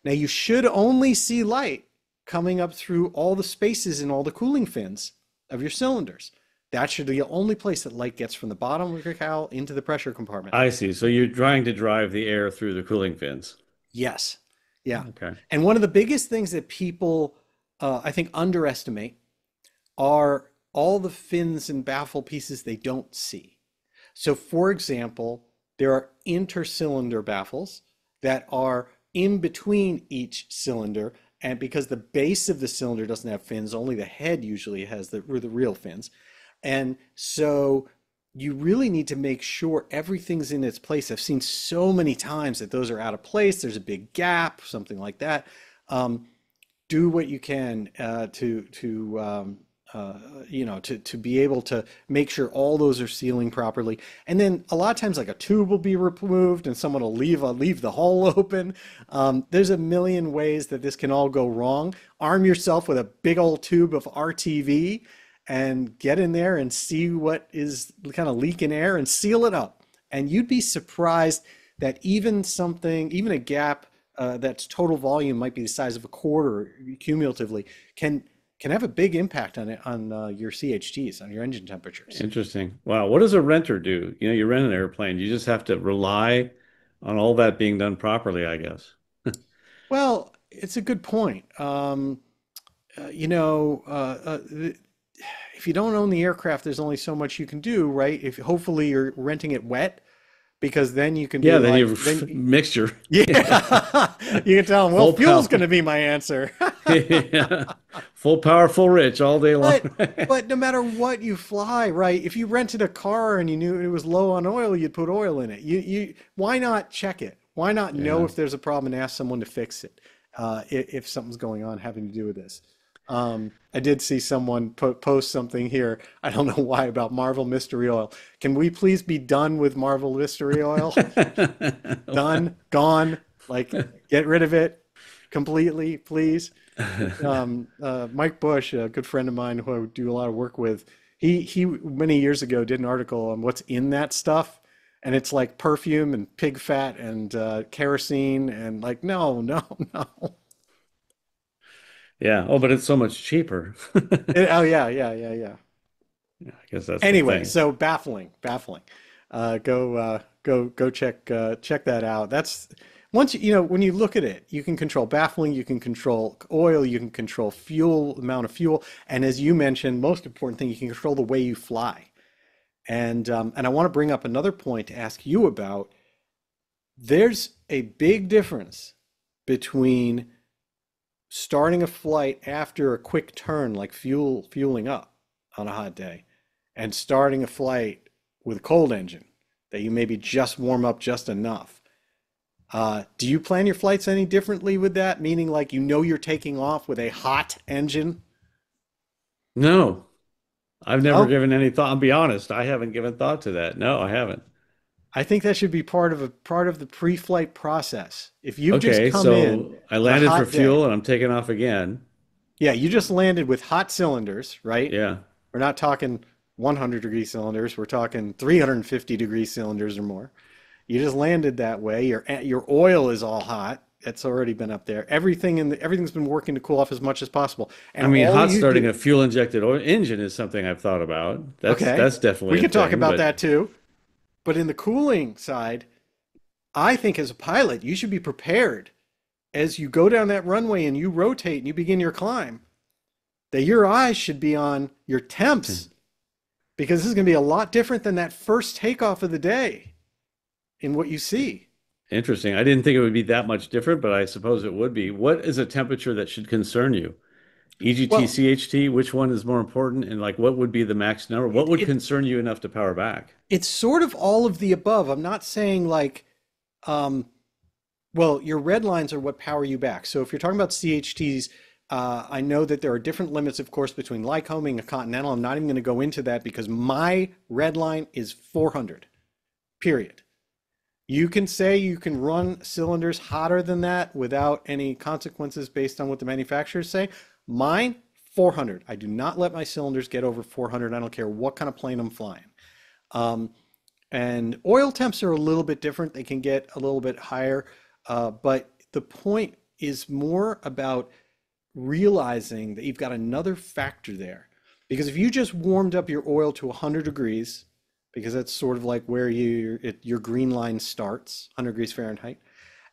Speaker 1: Now you should only see light coming up through all the spaces in all the cooling fins of your cylinders. That should be the only place that light gets from the bottom of your cowl into the pressure compartment.
Speaker 2: I see. So you're trying to drive the air through the cooling fins.
Speaker 1: Yes. Yeah.
Speaker 2: Okay.
Speaker 1: And one of the biggest things that people, I think, underestimate are all the fins and baffle pieces they don't see. So, for example, there are intercylinder baffles that are in between each cylinder. And because the base of the cylinder doesn't have fins, only the head usually has the real fins. And so you really need to make sure everything's in its place. I've seen so many times that those are out of place. There's a big gap, something like that. Do what you can to be able to make sure all those are sealing properly. And then a lot of times, like a tube will be removed, and someone will leave the hole open. There's a million ways that this can all go wrong. Arm yourself with a big old tube of RTV and get in there and see what is kind of leaking air and seal it up. And you'd be surprised that even a gap that's total volume might be the size of a quarter cumulatively can have a big impact on your CHTs, on your engine temperatures.
Speaker 2: Interesting. Wow. What does a renter do? You know, you rent an airplane. You just have to rely on all that being done properly, I guess.
Speaker 1: Well, it's a good point. If you don't own the aircraft, there's only so much you can do, right? If hopefully you're renting it wet, because then you can be
Speaker 2: Yeah, then
Speaker 1: like,
Speaker 2: you
Speaker 1: then
Speaker 2: mixture.
Speaker 1: yeah, you can tell them, well,
Speaker 2: Full
Speaker 1: fuel's
Speaker 2: power.
Speaker 1: going to be my answer.
Speaker 2: Yeah. Full power, full rich all day long.
Speaker 1: But but no matter what you fly, right? If you rented a car and you knew it was low on oil, you'd put oil in it. You why not check it? Why not know
Speaker 2: Yeah.
Speaker 1: if there's a problem and ask someone to fix it if something's going on having to do with this? I did see someone post something here. I don't know why about Marvel Mystery Oil. Can we please be done with Marvel Mystery Oil? Done, gone. Like get rid of it completely, please. Mike Bush, a good friend of mine who I do a lot of work with, he many years ago did an article on what's in that stuff, and it's like perfume and pig fat and kerosene and like no, no, no.
Speaker 2: Yeah. Oh, but it's so much cheaper.
Speaker 1: Oh yeah, yeah, yeah, yeah.
Speaker 2: Yeah, I guess that's the
Speaker 1: Anyway,
Speaker 2: thing.
Speaker 1: so baffling, baffling. Go check that out. That's once when you look at it, you can control baffling, you can control oil, you can control fuel, amount of fuel, and as you mentioned, most important thing, you can control the way you fly. And I want to bring up another point to ask you about. There's a big difference between starting a flight after a quick turn, like fueling up on a hot day, and starting a flight with a cold engine that you maybe just warm up just enough. Do you plan your flights any differently with that? Meaning, like you're taking off with a hot engine?
Speaker 2: No, I've never
Speaker 1: No,
Speaker 2: given any thought. I'll be honest, I haven't given thought to that. No, I haven't.
Speaker 1: I think that should be part of the pre-flight process. If you've just
Speaker 2: Okay,
Speaker 1: come in
Speaker 2: so I
Speaker 1: on a
Speaker 2: landed for
Speaker 1: hot day,
Speaker 2: fuel and I'm taking off again.
Speaker 1: yeah, you just landed with hot cylinders, right?
Speaker 2: Yeah.
Speaker 1: We're not talking 100-degree cylinders. We're talking 350-degree cylinders or more. You just landed that way. Your oil is all hot. It's already been up there. Everything's been working to cool off as much as possible.
Speaker 2: I
Speaker 1: And
Speaker 2: mean,
Speaker 1: all
Speaker 2: hot
Speaker 1: you
Speaker 2: starting
Speaker 1: do,
Speaker 2: a fuel injected oil engine is something I've thought about. That's
Speaker 1: okay,
Speaker 2: that's definitely
Speaker 1: we
Speaker 2: a
Speaker 1: can talk
Speaker 2: thing,
Speaker 1: about
Speaker 2: but
Speaker 1: that too. But in the cooling side, I think as a pilot, you should be prepared as you go down that runway and you rotate and you begin your climb, that your eyes should be on your temps because this is going to be a lot different than that first takeoff of the day in what you see.
Speaker 2: interesting. I didn't think it would be that much different, but I suppose it would be. What is a temperature that should concern you? EGT,
Speaker 1: Well,
Speaker 2: CHT, which one is more important? And like, what would be the max number? What
Speaker 1: it,
Speaker 2: would
Speaker 1: it
Speaker 2: concern you enough to power back?
Speaker 1: it's sort of all of the above. I'm not saying like, um, well, your red lines are what power you back. So if you're talking about CHTs, I know that there are different limits, of course, between Lycoming and Continental. I'm not even going to go into that because my red line is 400, period. You can say you can run cylinders hotter than that without any consequences based on what the manufacturers say. Mine, 400. I do not let my cylinders get over 400. I don't care what kind of plane I'm flying. Um, and oil temps are a little bit different. They can get a little bit higher. But the point is more about realizing that you've got another factor there. Because if you just warmed up your oil to 100 degrees, because that's sort of like where your green line starts, 100 degrees Fahrenheit,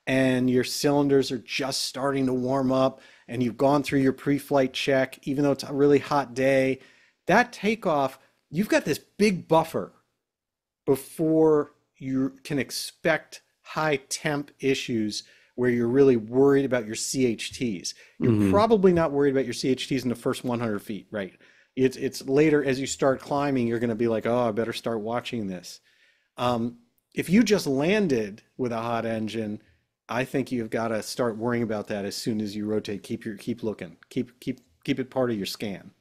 Speaker 1: and your cylinders are just starting to warm up, and you've gone through your pre-flight check, even though it's a really hot day, that takeoff, you've got this big buffer before you can expect high temp issues where you're really worried about your CHTs. You're
Speaker 2: Hmm.
Speaker 1: probably not worried about your CHTs in the first 100 feet, right? It's later as you start climbing, you're going to be like, oh, I better start watching this. Um, if you just landed with a hot engine, I think you've got to start worrying about that as soon as you rotate. Keep looking. Keep it part of your scan.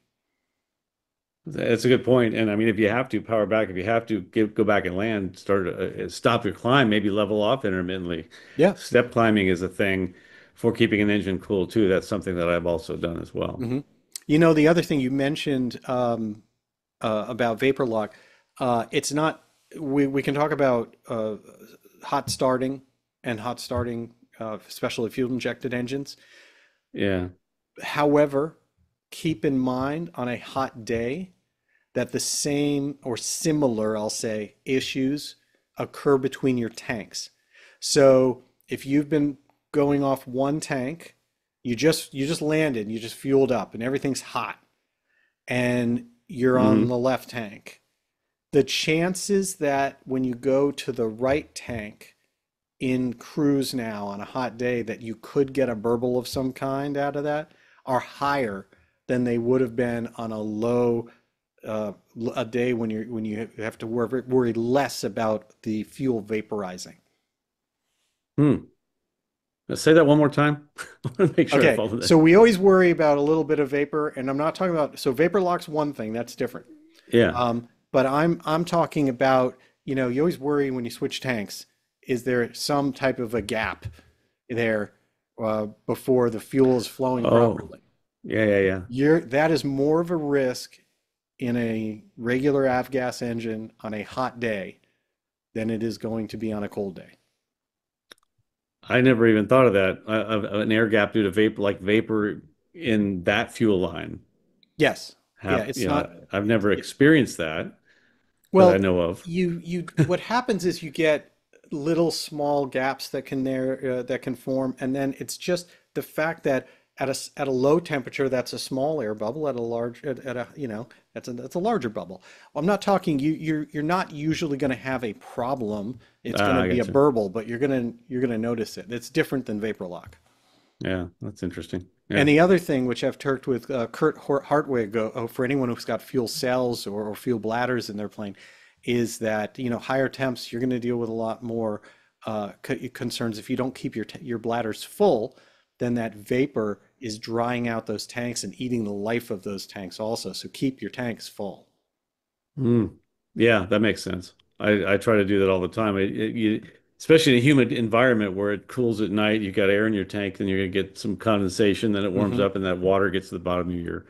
Speaker 2: That's a good point. And I mean, if you have to power back, if you have to go back and land, stop your climb, maybe level off intermittently.
Speaker 1: Yeah.
Speaker 2: Step climbing is a thing for keeping an engine cool too. That's something that I've also done as well.
Speaker 1: Hmm. The other thing you mentioned about vapor lock, it's not. We can talk about hot starting and hot starting, especially fuel injected engines.
Speaker 2: Yeah.
Speaker 1: However, keep in mind on a hot day that the same or similar, I'll say, issues occur between your tanks. So if you've been going off one tank, you just landed, you just fueled up, and everything's hot, and you're on
Speaker 2: Hmm.
Speaker 1: the left tank. The chances that when you go to the right tank in cruise now on a hot day that you could get a burble of some kind out of that are higher than they would have been on a low uh, a day when you have to worry less about the fuel vaporizing.
Speaker 2: Hmm. Say that one more time. I want to make sure I
Speaker 1: Okay,
Speaker 2: follow that.
Speaker 1: so we always worry about a little bit of vapor, and I'm not talking about so vapor lock's one thing that's different.
Speaker 2: Yeah.
Speaker 1: But I'm talking about you always worry when you switch tanks. Is there some type of a gap there before the fuel is flowing
Speaker 2: Oh,
Speaker 1: properly?
Speaker 2: yeah, yeah, yeah.
Speaker 1: That is more of a risk in a regular avgas engine on a hot day than it is going to be on a cold day.
Speaker 2: I never even thought of that. Of an air gap due to vapor, like vapor. in that fuel line.
Speaker 1: Yes. Yeah,
Speaker 2: Have,
Speaker 1: it's not.
Speaker 2: I've never
Speaker 1: It,
Speaker 2: experienced that that I
Speaker 1: well,
Speaker 2: know of.
Speaker 1: what happens is you get little small gaps that can form, and then it's just the fact that at a low temperature, that's a small air bubble. At a large at a that's a larger bubble. I'm not talking you're not usually going to have a problem. It's going
Speaker 2: Ah,
Speaker 1: to
Speaker 2: I
Speaker 1: be a
Speaker 2: get you.
Speaker 1: burble, but you're gonna notice it. It's different than vapor lock.
Speaker 2: Yeah, that's interesting.
Speaker 1: And
Speaker 2: Yeah.
Speaker 1: the other thing, which I've talked with Hartwig, for anyone who's got fuel cells or fuel bladders in their plane, is that higher temps you're going to deal with a lot more concerns if you don't keep your bladders full. Then that vapor is drying out those tanks and eating the life of those tanks also. So keep your tanks full.
Speaker 2: Mm. Yeah, that makes sense. I try to do that all the time. Especially in a humid environment where it cools at night, you've got air in your tank, then you're going to get some condensation, then it warms
Speaker 1: Hmm.
Speaker 2: up, and that water gets to the bottom of your,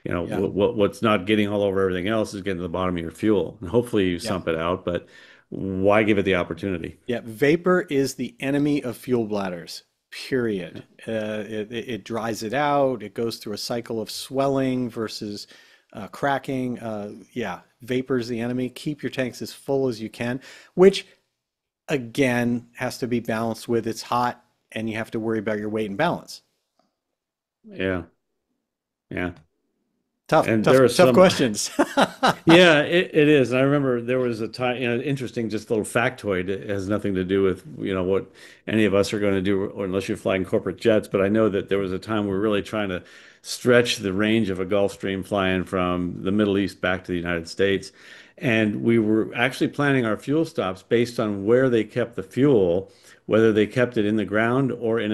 Speaker 1: Yeah,
Speaker 2: what's not getting all over everything else is getting to the bottom of your fuel. And hopefully you
Speaker 1: yeah.
Speaker 2: sump it out, but why give it the opportunity?
Speaker 1: Yeah, vapor is the enemy of fuel bladders, period. It dries it out. It goes through a cycle of swelling versus cracking. Yeah, vapor is the enemy. Keep your tanks as full as you can, which again has to be balanced with it's hot and you have to worry about your weight and balance.
Speaker 2: Yeah, yeah.
Speaker 1: Tough,
Speaker 2: And
Speaker 1: tough,
Speaker 2: there are
Speaker 1: tough
Speaker 2: some.
Speaker 1: questions.
Speaker 2: Yeah, it is. And I remember there was a time, interesting, just little factoid. It has nothing to do with, what any of us are going to do, or unless you're flying corporate jets. But I know that there was a time we were really trying to stretch the range of a Gulfstream flying from the Middle East back to the United States. And we were actually planning our fuel stops based on where they kept the fuel, whether they kept it in the ground or in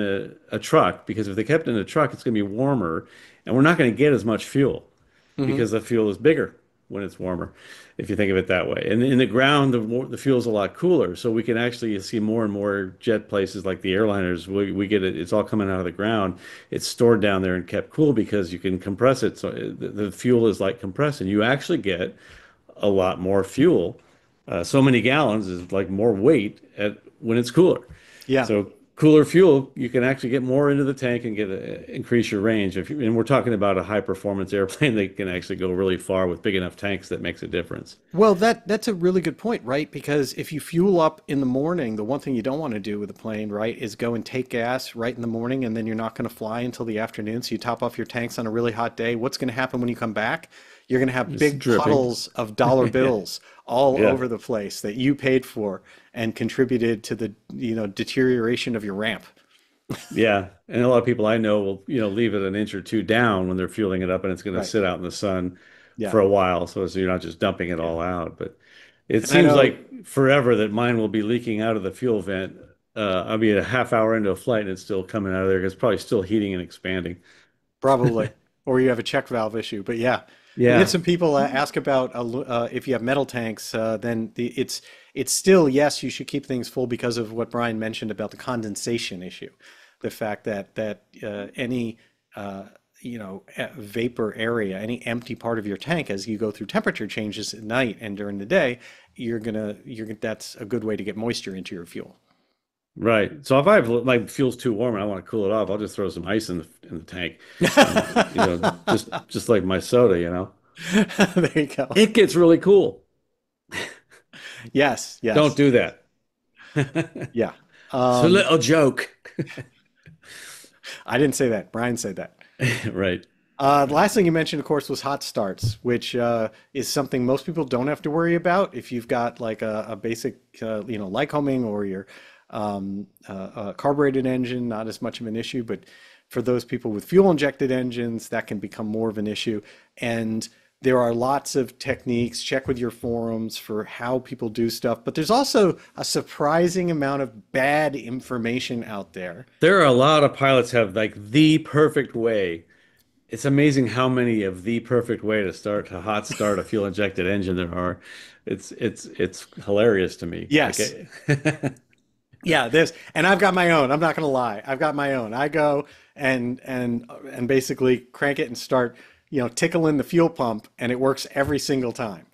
Speaker 2: a truck. Because if they kept it in a truck, it's going to be warmer, and we're not going to get as much fuel
Speaker 1: Hmm.
Speaker 2: because the fuel is bigger when it's warmer, if you think of it that way. And in the ground, the fuel is a lot cooler. So we can actually see more and more jet places like the airliners. We get it, it's all coming out of the ground. It's stored down there and kept cool because you can compress it. So the fuel is like compressed, and you actually get a lot more fuel. So many gallons is like more weight when it's cooler.
Speaker 1: Yeah.
Speaker 2: So cooler fuel, you can actually get more into the tank and increase your range. And we're talking about a high performance airplane that can actually go really far with big enough tanks that makes a difference.
Speaker 1: Well, that's a really good point, right? Because if you fuel up in the morning, the one thing you don't want to do with a plane, right, is go and take gas right in the morning and then you're not going to fly until the afternoon. So you top off your tanks on a really hot day. What's going to happen when you come back? You're going to have
Speaker 2: It's
Speaker 1: big
Speaker 2: dripping.
Speaker 1: puddles of dollar
Speaker 2: Yeah.
Speaker 1: bills all
Speaker 2: Yeah.
Speaker 1: over the place that you paid for and contributed to the, deterioration of your ramp.
Speaker 2: Yeah. And a lot of people I know will, leave it an inch or two down when they're fueling it up, and it's going to
Speaker 1: Right.
Speaker 2: sit out in the sun
Speaker 1: Yeah.
Speaker 2: for a while. So you're not just dumping it
Speaker 1: Yeah.
Speaker 2: all out. But it
Speaker 1: And I
Speaker 2: seems
Speaker 1: know
Speaker 2: like forever that mine will be leaking out of the fuel vent. I'll be a half hour into a flight and it's still coming out of there because it's probably still heating and expanding.
Speaker 1: probably, or you have a check valve issue. But yeah, we had
Speaker 2: Yeah.
Speaker 1: some people ask about if you have metal tanks, then it's still yes, you should keep things full because of what Brian mentioned about the condensation issue, the fact that any vapor area, any empty part of your tank as you go through temperature changes at night and during the day, that's a good way to get moisture into your fuel.
Speaker 2: Right. So if I have my fuel's too warm and I want to cool it off, I'll just throw some ice in the tank, and just like my soda.
Speaker 1: There you go.
Speaker 2: It gets really cool.
Speaker 1: Yes,
Speaker 2: Don't
Speaker 1: yes,
Speaker 2: do that.
Speaker 1: yeah.
Speaker 2: It's a
Speaker 1: Um,
Speaker 2: little joke.
Speaker 1: I didn't say that. Brian said that.
Speaker 2: Right.
Speaker 1: The last thing you mentioned, of course, was hot starts, which is something most people don't have to worry about if you've got like a basic, Lycoming or your carbureted engine, not as much of an issue. But for those people with fuel injected engines, that can become more of an issue. And there are lots of techniques. Check with your forums for how people do stuff. But there's also a surprising amount of bad information out there.
Speaker 2: There are a lot of pilots have like the perfect way. It's amazing how many of the perfect way to hot start a fuel injected engine there are. It's hilarious to me. Like,
Speaker 1: Yes. Yeah, this, and I've got my own. I'm not going to lie. I've got my own. I go and basically crank it and start, tickling the fuel pump, and it works every single time.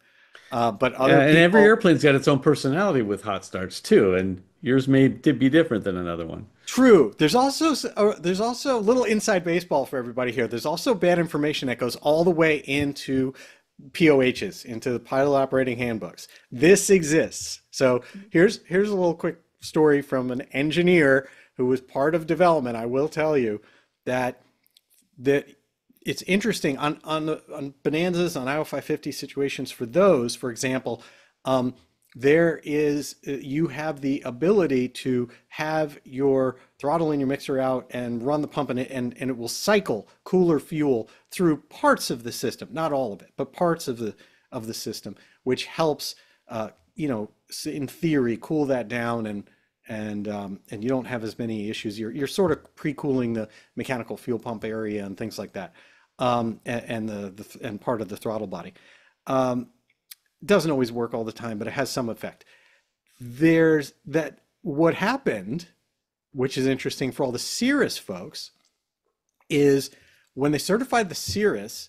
Speaker 1: But other
Speaker 2: yeah, and every
Speaker 1: people,
Speaker 2: airplane's got its own personality with hot starts too, and yours may be different than another one.
Speaker 1: True. There's also a little inside baseball for everybody here. There's also bad information that goes all the way into POHs, into the pilot operating handbooks. This exists. So here's a little quick story from an engineer who was part of development. I will tell you that that it's interesting on Bonanzas, on IO550 situations for those, for example, there is you have the ability to have your throttle and your mixer out and run the pump, and it will cycle cooler fuel through parts of the system, not all of it, but parts of the system, which helps you know, in theory, cool that down, and you don't have as many issues. You're sort of pre-cooling the mechanical fuel pump area and things like that, and and part of the throttle body. Doesn't always work all the time, but it has some effect. There's that. What happened, which is interesting for all the Cirrus folks, is when they certified the Cirrus,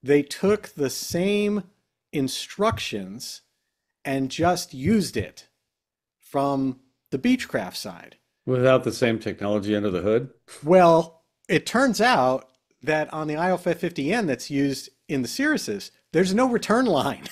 Speaker 1: they took the same instructions and just used it from the Beechcraft side.
Speaker 2: Without the same technology under the hood?
Speaker 1: Well, it turns out that on the IO550N that's used in the Cirruses, there's no return line.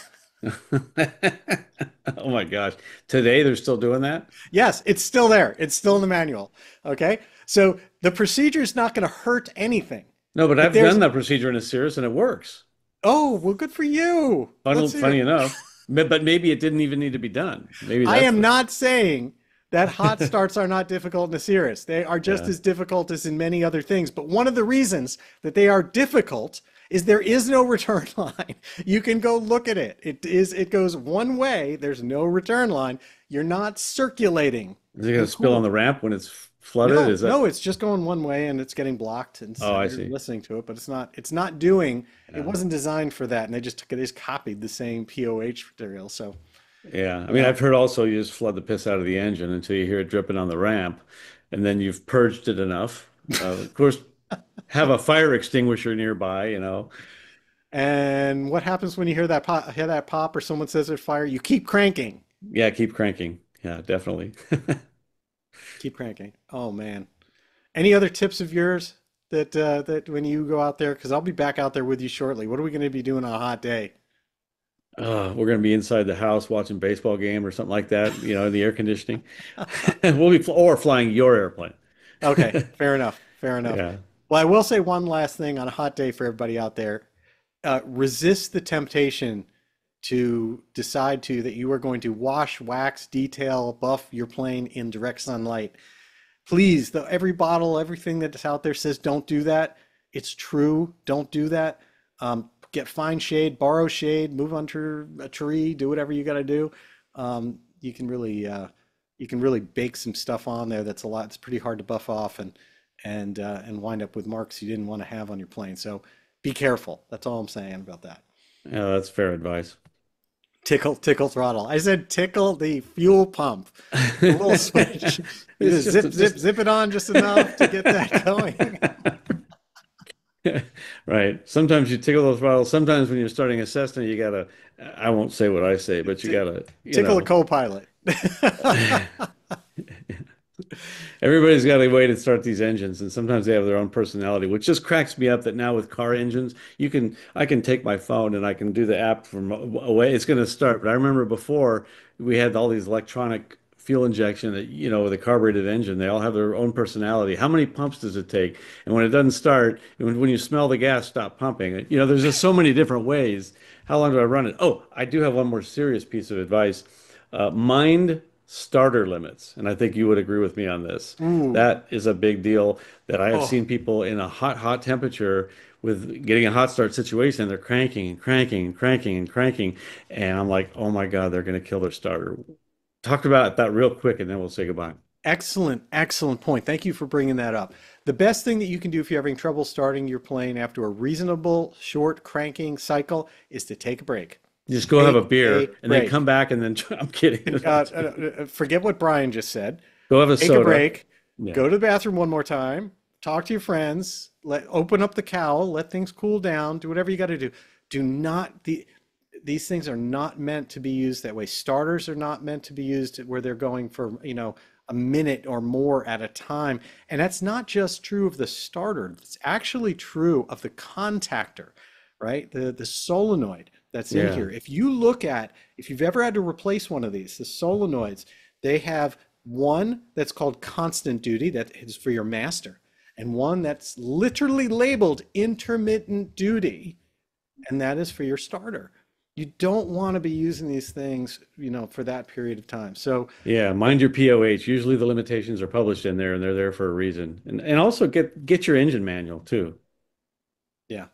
Speaker 2: Oh my gosh. Today they're still doing that?
Speaker 1: Yes, it's still there. It's still in the manual. Okay. So the procedure is not going to hurt anything.
Speaker 2: No, but
Speaker 1: But
Speaker 2: I've
Speaker 1: there's,
Speaker 2: done that procedure in a Cirrus and it works.
Speaker 1: oh, well, good for you. Let's hear
Speaker 2: Funny
Speaker 1: it.
Speaker 2: enough. But maybe it didn't even need to be done. Maybe
Speaker 1: I
Speaker 2: that's
Speaker 1: am
Speaker 2: the,
Speaker 1: not saying that hot starts are not difficult in the Cirrus. They are just
Speaker 2: yeah.
Speaker 1: as difficult as in many other things. But one of the reasons that they are difficult is there is no return line. You can go look at it. It goes one way. There's no return line. You're not circulating
Speaker 2: Is it going
Speaker 1: the
Speaker 2: to spill on the
Speaker 1: coolant.
Speaker 2: ramp when it's flooded?
Speaker 1: No,
Speaker 2: Is that?
Speaker 1: no, it's just going one way and it's getting blocked, and
Speaker 2: Oh,
Speaker 1: so
Speaker 2: I
Speaker 1: you're
Speaker 2: see.
Speaker 1: listening to it, but it's not doing, it
Speaker 2: Yeah.
Speaker 1: wasn't designed for that, and they just copied the same POH material. So
Speaker 2: Yeah. I mean,
Speaker 1: yeah.
Speaker 2: I've heard also you just flood the piss out of the engine until you hear it dripping on the ramp, and then you've purged it enough. Of course, have a fire extinguisher nearby, you know.
Speaker 1: And what happens when you hear that pop, or someone says there's fire? You keep cranking.
Speaker 2: Yeah, keep cranking. Yeah, definitely.
Speaker 1: Keep cranking. Oh man. Any other tips of yours that when you go out there, because I'll be back out there with you shortly. What are we going to be doing on a hot day?
Speaker 2: We're going to be inside the house watching baseball game or something like that, you know, in the air conditioning. We'll be or flying your airplane.
Speaker 1: Okay, fair enough. Fair enough.
Speaker 2: Yeah.
Speaker 1: Well, I will say one last thing on a hot day for everybody out there. Resist the temptation to decide to that you are going to wash, wax, detail, buff your plane in direct sunlight. Please, every bottle, everything that's out there says don't do that. It's true. Don't do that. Get fine shade, borrow shade, move under a tree, do whatever you got to do. You can really bake some stuff on there that's a lot. It's pretty hard to buff off and wind up with marks you didn't want to have on your plane. So be careful. That's all I'm saying about that.
Speaker 2: Yeah, that's fair advice.
Speaker 1: Tickle throttle. I said tickle the fuel pump. The little switch. You
Speaker 2: It's
Speaker 1: just
Speaker 2: just,
Speaker 1: zip it on just enough to get that going.
Speaker 2: right. Sometimes you tickle the throttle. Sometimes when you're starting a Cessna, you gotta, I won't say what I say, but you
Speaker 1: T-
Speaker 2: gotta, you
Speaker 1: Tickle a
Speaker 2: know.
Speaker 1: co-pilot.
Speaker 2: Everybody's got a way to start these engines, and sometimes they have their own personality, which just cracks me up that now with car engines, I can take my phone and I can do the app from away. It's going to start. But I remember before we had all these electronic fuel injection that, you know, with a carbureted engine, they all have their own personality. How many pumps does it take? And when it doesn't start, when you smell the gas, stop pumping. You know, there's just so many different ways. How long do I run it? Oh, I do have one more serious piece of advice. Mind starter limits. And I think you would agree with me on this.
Speaker 1: Ooh.
Speaker 2: That is a big deal that I have
Speaker 1: Oh,
Speaker 2: seen people in a hot temperature with getting a hot start situation. They're cranking and cranking and cranking and cranking. And I'm like, oh my God, they're going to kill their starter. Talk about that real quick and then we'll say goodbye.
Speaker 1: excellent, excellent point. Thank you for bringing that up. The best thing that you can do if you're having trouble starting your plane after a reasonable short cranking cycle is to take a break.
Speaker 2: Just go have a
Speaker 1: Take a
Speaker 2: beer and then
Speaker 1: break.
Speaker 2: come back and then I'm kidding.
Speaker 1: Forget what Brian just said.
Speaker 2: Go have a
Speaker 1: Take a
Speaker 2: soda.
Speaker 1: break.
Speaker 2: Yeah.
Speaker 1: Go to the bathroom one more time. Talk to your friends. Open up the cowl. Let things cool down. Do whatever you got to do. Do not these things are not meant to be used that way. Starters are not meant to be used where they're going for, a minute or more at a time. And that's not just true of the starter, it's actually true of the contactor, right? The solenoid that's in
Speaker 2: Yeah.
Speaker 1: here. If you look at, if you've ever had to replace one of these, the solenoids, they have one that's called constant duty, that is for your master, and one that's literally labeled intermittent duty, and that is for your starter. You don't want to be using these things, for that period of time. So,
Speaker 2: Yeah, mind your POH. Usually the limitations are published in there and they're there for a reason. And also get your engine manual too.
Speaker 1: yeah,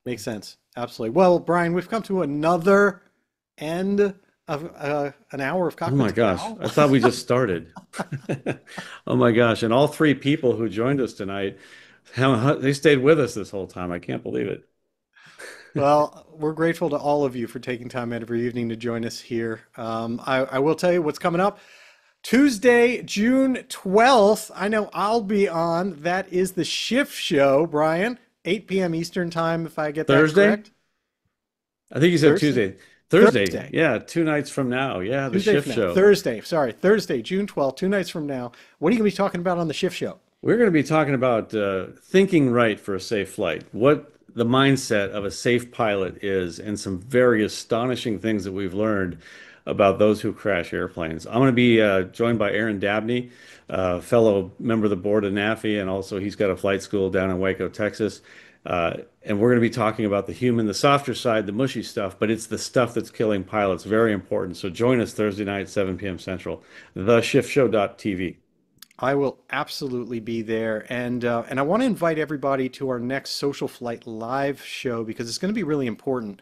Speaker 1: makes sense. Absolutely. Well, Brian, we've come to another end of an hour of
Speaker 2: Oh
Speaker 1: Cockpit
Speaker 2: my
Speaker 1: to
Speaker 2: gosh.
Speaker 1: Cowl.
Speaker 2: I thought we just started. Oh my gosh. And all three people who joined us tonight, they stayed with us this whole time. I can't believe it.
Speaker 1: Well, we're grateful to all of you for taking time out of your evening to join us here. I will tell you what's coming up. Tuesday, June 12th. I know I'll be on. That is the Schiff show, Brian. 8 p.m. Eastern time, if I get that
Speaker 2: Thursday?
Speaker 1: correct.
Speaker 2: I think you said
Speaker 1: Thursday?
Speaker 2: Tuesday. Thursday.
Speaker 1: Thursday.
Speaker 2: Yeah, 2 nights from now. Yeah, the
Speaker 1: Tuesday
Speaker 2: shift
Speaker 1: from now.
Speaker 2: show.
Speaker 1: Thursday. Sorry. Thursday, June 12th, 2 nights from now. What are you going to be talking about on the Schiff show?
Speaker 2: We're going to be talking about thinking right for a safe flight, what the mindset of a safe pilot is, and some very astonishing things that we've learned about those who crash airplanes. I'm going to be joined by Aaron Dabney, fellow member of the board of NAFI, and also he's got a flight school down in Waco, Texas. And we're going to be talking about the human, the softer side, the mushy stuff, but it's the stuff that's killing pilots. Very important. So join us Thursday night, 7 p.m. Central, theshiftShow.tv.
Speaker 1: I will absolutely be there, and I want to invite everybody to our next Social Flight live show because it's going to be really important.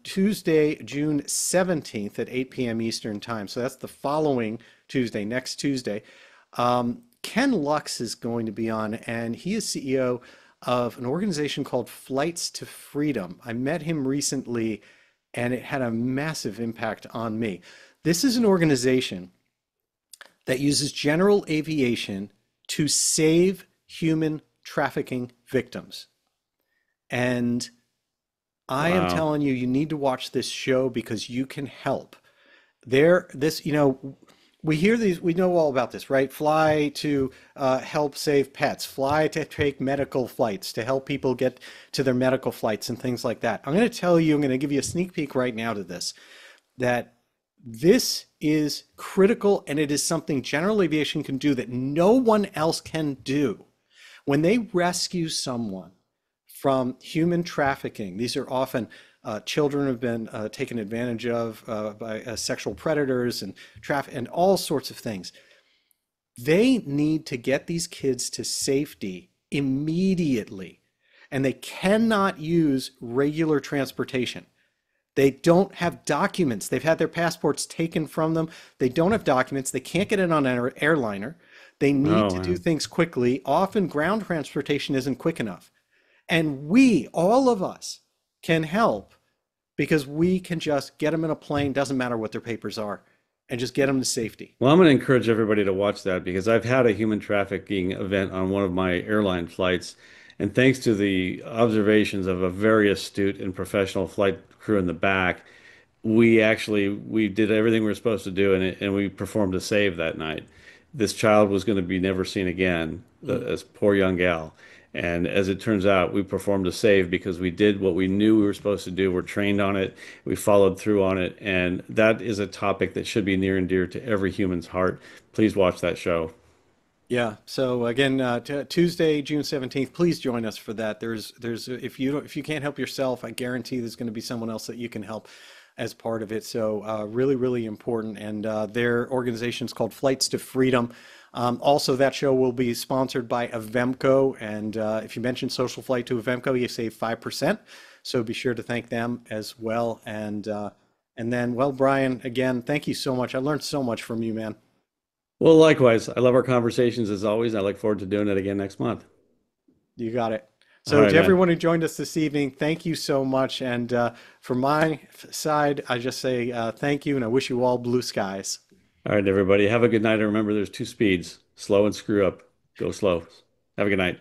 Speaker 1: Tuesday, June 17th at 8 p.m. Eastern time. So that's the following Tuesday, next Tuesday. Ken Lux is going to be on, and he is CEO of an organization called Flights to Freedom. I met him recently, and it had a massive impact on me. This is an organization that uses general aviation to save human trafficking victims. And I am
Speaker 2: Wow.
Speaker 1: telling you, you need to watch this show because you can help. There, this, we hear these, we know all about this, right? Fly to help save pets, fly to take medical flights, to help people get to their medical flights and things like that. I'm going to tell you, I'm going to give you a sneak peek right now to this, that this is critical and it is something general aviation can do that no one else can do. When they rescue someone from human trafficking, these are often children have been taken advantage of by sexual predators and traffic and all sorts of things. They need to get these kids to safety immediately, and they cannot use regular transportation. They don't have documents. They've had their passports taken from them. They don't have documents. They can't get in on an airliner. They need
Speaker 2: Oh,
Speaker 1: to do
Speaker 2: man.
Speaker 1: things quickly. Often ground transportation isn't quick enough. And we, all of us, can help because we can just get them in a plane, doesn't matter what their papers are, and just get them to safety.
Speaker 2: Well, I'm going to encourage everybody to watch that because I've had a human trafficking event on one of my airline flights. And thanks to the observations of a very astute and professional flight crew in the back, we did everything we were supposed to do and we performed a save that night. This child was going to be never seen again,
Speaker 1: Mm.
Speaker 2: this poor young gal. And as it turns out, we performed a save because we did what we knew we were supposed to do. We're trained on it. We followed through on it. And that is a topic that should be near and dear to every human's heart. Please watch that show.
Speaker 1: Yeah. So again, Tuesday, June 17th, please join us for that. If you can't help yourself, I guarantee there's going to be someone else that you can help as part of it. So really, really important. And their organization is called Flights to Freedom. Also, that show will be sponsored by Avemco. And if you mention Social Flight to Avemco, you save 5%. So be sure to thank them as well. And then, well, Brian, again, thank you so much. I learned so much from you, man.
Speaker 2: Well, likewise, I love our conversations as always. I look forward to doing it again next month.
Speaker 1: You got it.
Speaker 2: All
Speaker 1: So
Speaker 2: right,
Speaker 1: to
Speaker 2: man.
Speaker 1: everyone who joined us this evening, thank you so much. And from my side, I just say thank you, and I wish you all blue skies.
Speaker 2: All right, everybody. Have a good night. And remember, there's two speeds, slow and screw up. Go slow. Have a good night.